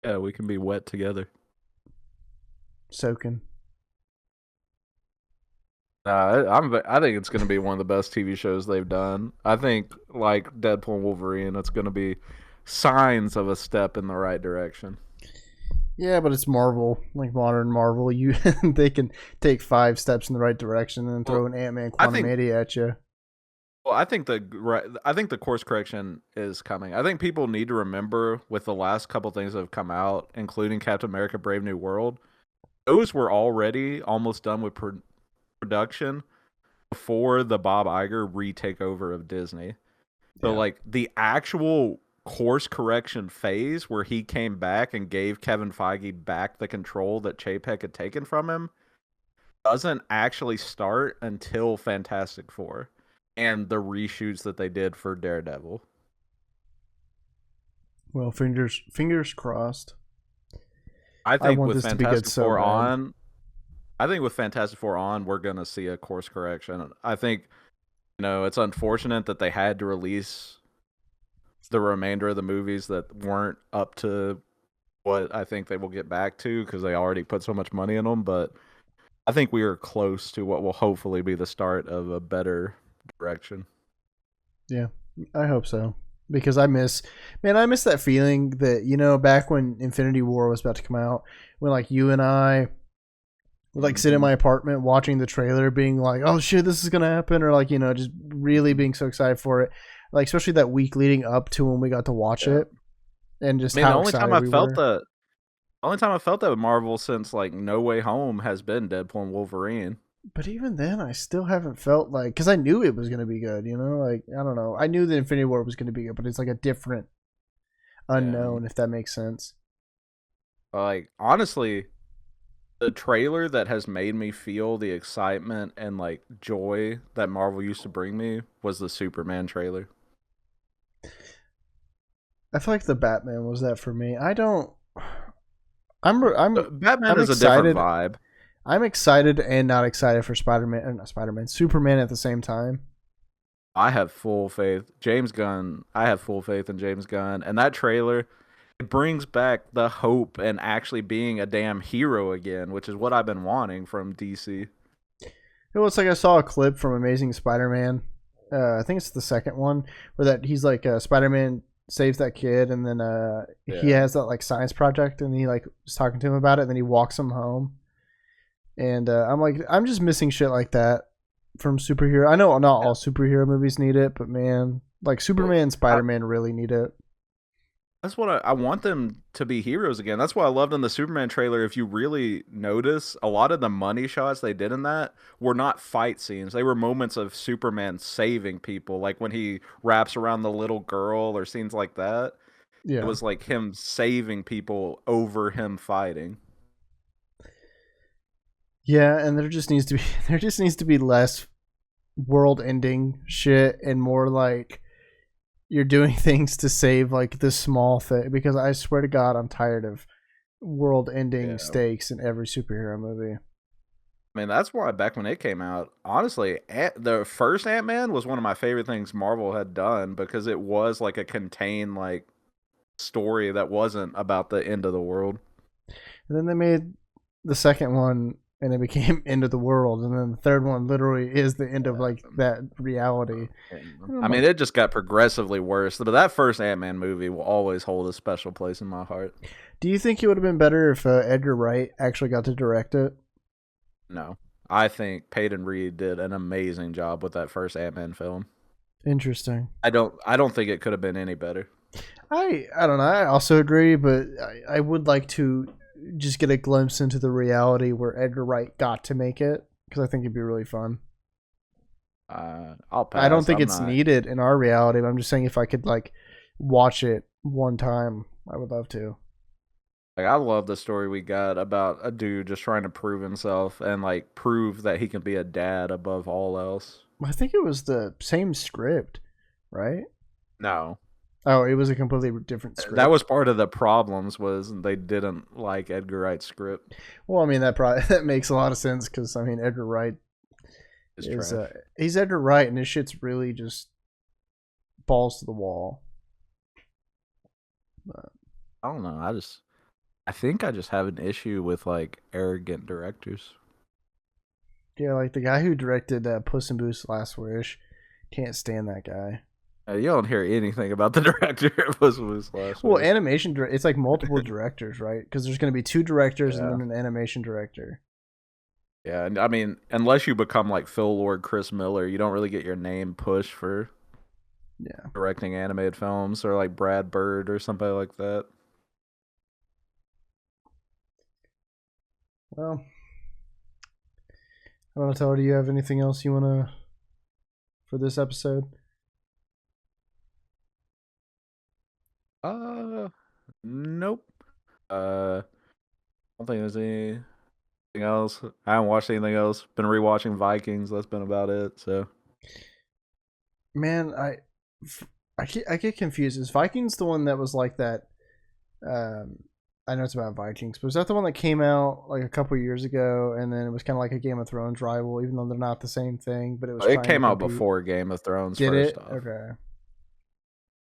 B: Yeah, we can be wet together.
A: Soaking.
B: I think it's going to be one of the best TV shows they've done. I think, like Deadpool and Wolverine, it's going to be signs of a step in the right direction.
A: Yeah, but it's Marvel, like modern Marvel. You they can take 5 steps in the right direction and throw
B: Well,
A: an Ant-Man
B: I think
A: Quantumania at you.
B: I think the course correction is coming. I think people need to remember with the last couple things that have come out, including Captain America: Brave New World. Those were already almost done with production before the Bob Iger retake over of Disney. So
A: Yeah.
B: like the actual course correction phase where he came back and gave Kevin Feige back the control that Chapek had taken from him doesn't actually start until Fantastic Four and the reshoots that they did for Daredevil.
A: Well, fingers crossed.
B: I
A: I
B: think
A: want
B: with
A: this to be good
B: Fantastic
A: so
B: Four
A: bad.
B: on, I think with Fantastic Four on, we're gonna see a course correction. I think it's unfortunate that they had to release the remainder of the movies that weren't up to what I think they will get back to because they already put so much money in them. But I think we are close to what will hopefully be the start of a better direction.
A: Yeah, I hope so. Because I miss that feeling that, back when Infinity War was about to come out, when like you and I would like sit in my apartment watching the trailer, being like, "Oh shit, this is gonna happen," or like just really being so excited for it. Like especially that week leading up to when we got to watch it, and just
B: I mean,
A: how excited we were.
B: the only time I felt that with Marvel since like No Way Home has been Deadpool and Wolverine.
A: But even then, I still haven't felt like, because I knew it was gonna be good. Like I don't know, I knew that Infinity War was gonna be good, but it's like a different
B: Yeah.
A: unknown, if that makes sense.
B: Like honestly, the trailer that has made me feel the excitement and like joy that Marvel used to bring me was the Superman trailer.
A: I feel like the Batman was that for me. I don't. I'm
B: Batman
A: I'm
B: is a different
A: excited.
B: vibe.
A: I'm excited and not excited for Spider-Man, not Spider-Man, Superman at the same time.
B: I have full faith. James Gunn, I have full faith in James Gunn. And that trailer, it brings back the hope and actually being a damn hero again, which is what I've been wanting from DC.
A: It looks like I saw a clip from Amazing Spider-Man. I think it's the second one where that he's like Spider-Man saves that kid, and then he
B: Yeah.
A: has that like science project, and he like is talking to him about it, and then he walks him home. And I'm like, I'm just missing shit like that from superhero. I know not all superhero movies need it, but man, like Superman and
B: I,
A: Spider-Man really need it.
B: that's what I want them to be heroes again. That's what I loved in the Superman trailer. If you really notice, a lot of the money shots they did in that were not fight scenes. They were moments of Superman saving people, like when he wraps around the little girl or scenes like that. It
A: Yeah.
B: was like him saving people over him fighting.
A: Yeah, and there just needs to be less world-ending shit and more like you're doing things to save like the small thing, because I swear to God I'm tired of world-ending
B: Yeah.
A: stakes in every superhero movie.
B: I mean, that's why back when it came out, honestly, the first Ant Man was one of my favorite things Marvel had done because it was like a contained like story that wasn't about the end of the world.
A: And then they made the second one and it became end of the world, and then the third one literally is the end of like that reality. And
B: I
A: I'm
B: mean,
A: like,
B: it just got progressively worse, but that first Ant Man movie will always hold a special place in my heart.
A: do you think it would have been better if Edgar Wright actually got to direct it?
B: No, I think Peyton Reed did an amazing job with that first Ant Man film.
A: Interesting.
B: I don't think it could have been any better.
A: I don't know. I also agree, but I would like to just get a glimpse into the reality where Edgar Wright got to make it, because I think it'd be really fun.
B: I'll
A: I don't
B: pass.
A: think
B: I'm
A: it's
B: not.
A: needed in our reality, but I'm just saying if I could like watch it one time, I would love to.
B: Like I love the story we got about a dude just trying to prove himself and like prove that he can be a dad above all else.
A: I think it was the same script, right?
B: No,
A: Oh, it was a completely different
B: that
A: script.
B: was part of the problems was they didn't like Edgar Wright's script.
A: Well, I mean that probably that makes a lot of sense, because I mean Edgar Wright
B: It's
A: is
B: trash.
A: he's Edgar Wright, and his shit's really just balls to the wall. But
B: I don't know. I think I just have an issue with like arrogant directors.
A: yeah, like the guy who directed Puss in Boots: Last Wish, can't stand that guy.
B: You don't hear anything about the director of Whistlers Last
A: Well,
B: Wish.
A: it's like multiple directors, right? Because there's going to be two directors and
B: Yeah.
A: then an animation director.
B: Yeah, and I mean, unless you become like Phil Lord, Chris Miller, you don't really get your name pushed for
A: Yeah.
B: directing animated films or like Brad Bird or somebody like that.
A: Well, I want to tell her. Do you have anything else you want to for this episode?
B: Uh, nope. I don't think there's anything else. I haven't watched anything else. Been rewatching Vikings. That's been about it. So
A: Man, I get confused. Is Vikings the one that was like that? I know it's about Vikings, but was that the one that came out like a couple years ago, and then it was kind of like a Game of Thrones rival, even though they're not the same thing, but it was
B: it
A: trying to
B: came out
A: compete.
B: before Game of Thrones
A: Did
B: first
A: it?
B: off.
A: Okay.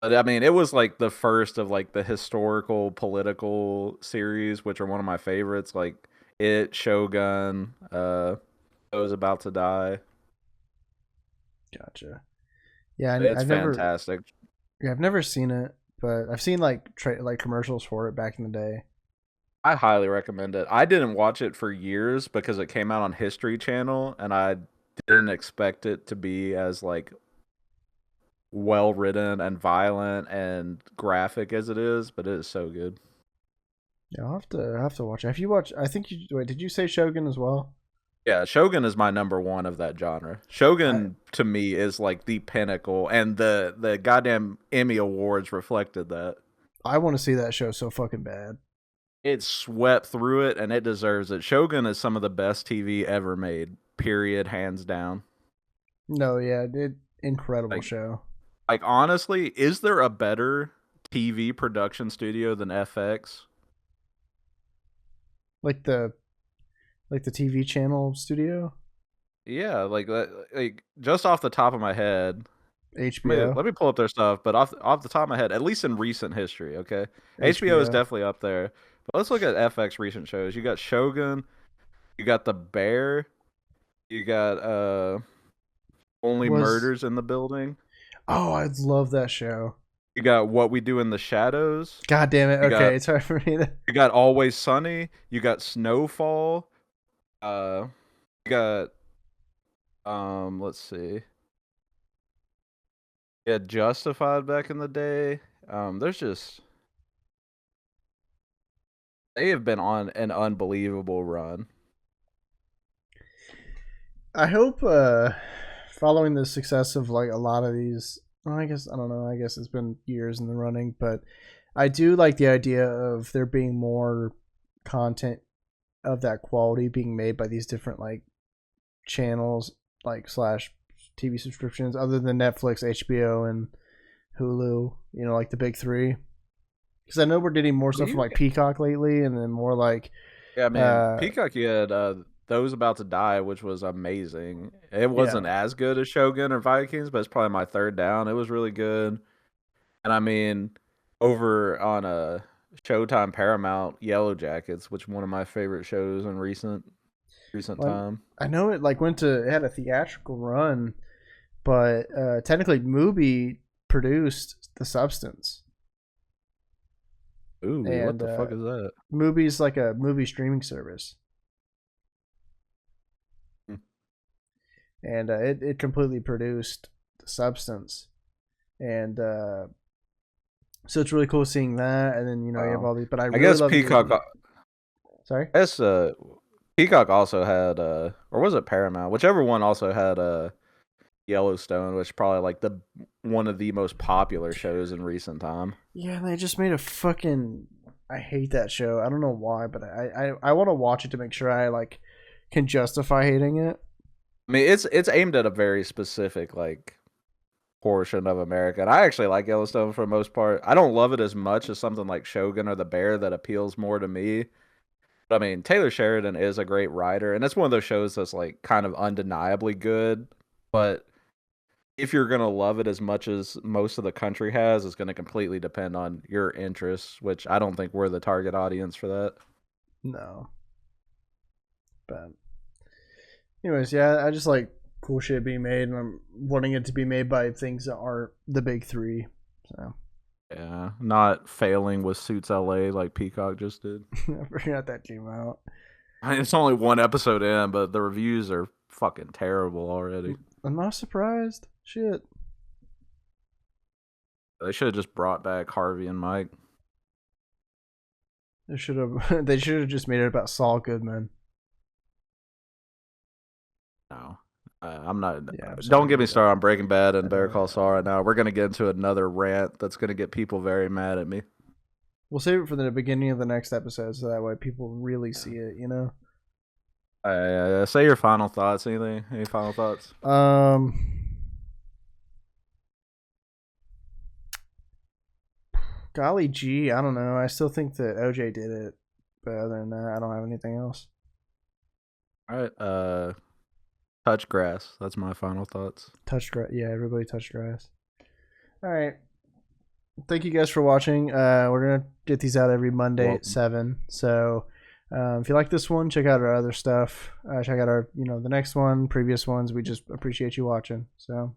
B: But I mean, it was like the first of like the historical political series, which are one of my favorites. Like Shogun, I was about to die.
A: Gotcha. Yeah,
B: It's
A: I've never.
B: fantastic.
A: Yeah, I've never seen it, but I've seen like like commercials for it back in the day.
B: I highly recommend it. I didn't watch it for years because it came out on History Channel, and I didn't expect it to be as like well written and violent and graphic as it is, but it is so good.
A: Yeah, I'll have to watch it. Have you watched? I think you wait. Did you say Shogun as well?
B: Yeah, Shogun is my number one of that genre.
A: I
B: Shogun to me is like the pinnacle, and the goddamn Emmy awards reflected that.
A: I want to see that show so fucking bad.
B: It swept through it, and it deserves it. Shogun is some of the best TV ever made. Period, hands down.
A: No, yeah, it incredible
B: Like,
A: show.
B: honestly, is there a better TV production studio than FX?
A: Like the TV channel studio,
B: Yeah, like that. Like just off the top of my head,
A: HBO,
B: let me pull up their stuff. But off the top of my head, at least in recent history, okay, HBO is
A: HBO
B: definitely up there. But let's look at FX recent shows. You got Shogun, you got The Bear, you got Only
A: was.
B: Murders in the Building,
A: Oh, I love that show.
B: you got What We Do in the Shadows,
A: God damn it.
B: you got
A: Okay, it's hard for me to.
B: Always Sunny, you got Snowfall, uh, you got let's see, yeah, Justified back in the day. There's just they have been on an unbelievable run.
A: I hope following the success of like a lot of these, well, I guess I don't know. I guess it's been years in the running, but I do like the idea of there being more content of that quality being made by these different like channels, like slash TV subscriptions, other than Netflix, HBO, and Hulu. You know, like the big three. Because I know we're getting more
B: I mean,
A: stuff from like Peacock lately, and then more like
B: yeah, I mean,
A: uh
B: Peacock, you had Those About to Die, which was amazing. It
A: yeah.
B: wasn't as good as Shogun or Vikings, but it's probably my third down. It was really good. And I mean, over on Showtime Paramount, Yellow Jackets, which one of my favorite shows in recent
A: Well,
B: time.
A: I know it like went to it had a theatrical run, but technically Mubi produced The Substance,
B: Ooh, what
A: and
B: the fuck is that?
A: Mubi's like a movie streaming service,
B: Hmm.
A: and it completely produced The Substance, and so it's really cool seeing that. And then you know you have
B: Wow.
A: all these, but I
B: I
A: really
B: guess
A: love
B: Peacock.
A: the. Sorry.
B: I guess Peacock also had or was it Paramount? Whichever one also had Yellowstone, which is probably like the one of the most popular shows in recent time.
A: Yeah, they just made a fucking. I hate that show. I don't know why, but I want to watch it to make sure I like can justify hating it.
B: I mean, it's aimed at a very specific like portion of America, and I actually like Yellowstone for the most part. I don't love it as much as something like Shogun or The Bear that appeals more to me. But I mean, Taylor Sheridan is a great writer, and it's one of those shows that's like kind of undeniably good. But if you're gonna love it as much as most of the country has, it's gonna completely depend on your interests, which I don't think we're the target audience for that.
A: No, but anyways, yeah, I just like cool shit being made, and I'm wanting it to be made by things that aren't the big three. So
B: Yeah, not failing with Suits LA like Peacock just did.
A: I forgot that came out.
B: I mean, it's only one episode in, but the reviews are fucking terrible already.
A: I'm not surprised. Shit.
B: They should have just brought back Harvey and Mike.
A: They should have. They should have just made it about Saul Goodman.
B: No, I'm not.
A: Yeah, I'm
B: Don't
A: sorry.
B: get me
A: But,
B: started on Breaking Bad
A: I
B: and Better
A: know.
B: Call Saul right now. We're gonna get into another rant that's gonna get people very mad at me.
A: We'll save it for the beginning of the next episode, so that way people really see it. You know.
B: Say your final thoughts. Anything? Any final thoughts?
A: Um. Golly gee, I don't know. I still think that OJ did it, but other than that, I don't have anything else.
B: All right. Touch grass. That's my final thoughts.
A: Touched grass. Yeah, everybody touched grass. All right. thank you guys for watching. We're gonna get these out every Monday
B: Welcome.
A: at 7. So if you like this one, check out our other stuff. Check out our the next one, previous ones. We just appreciate you watching. So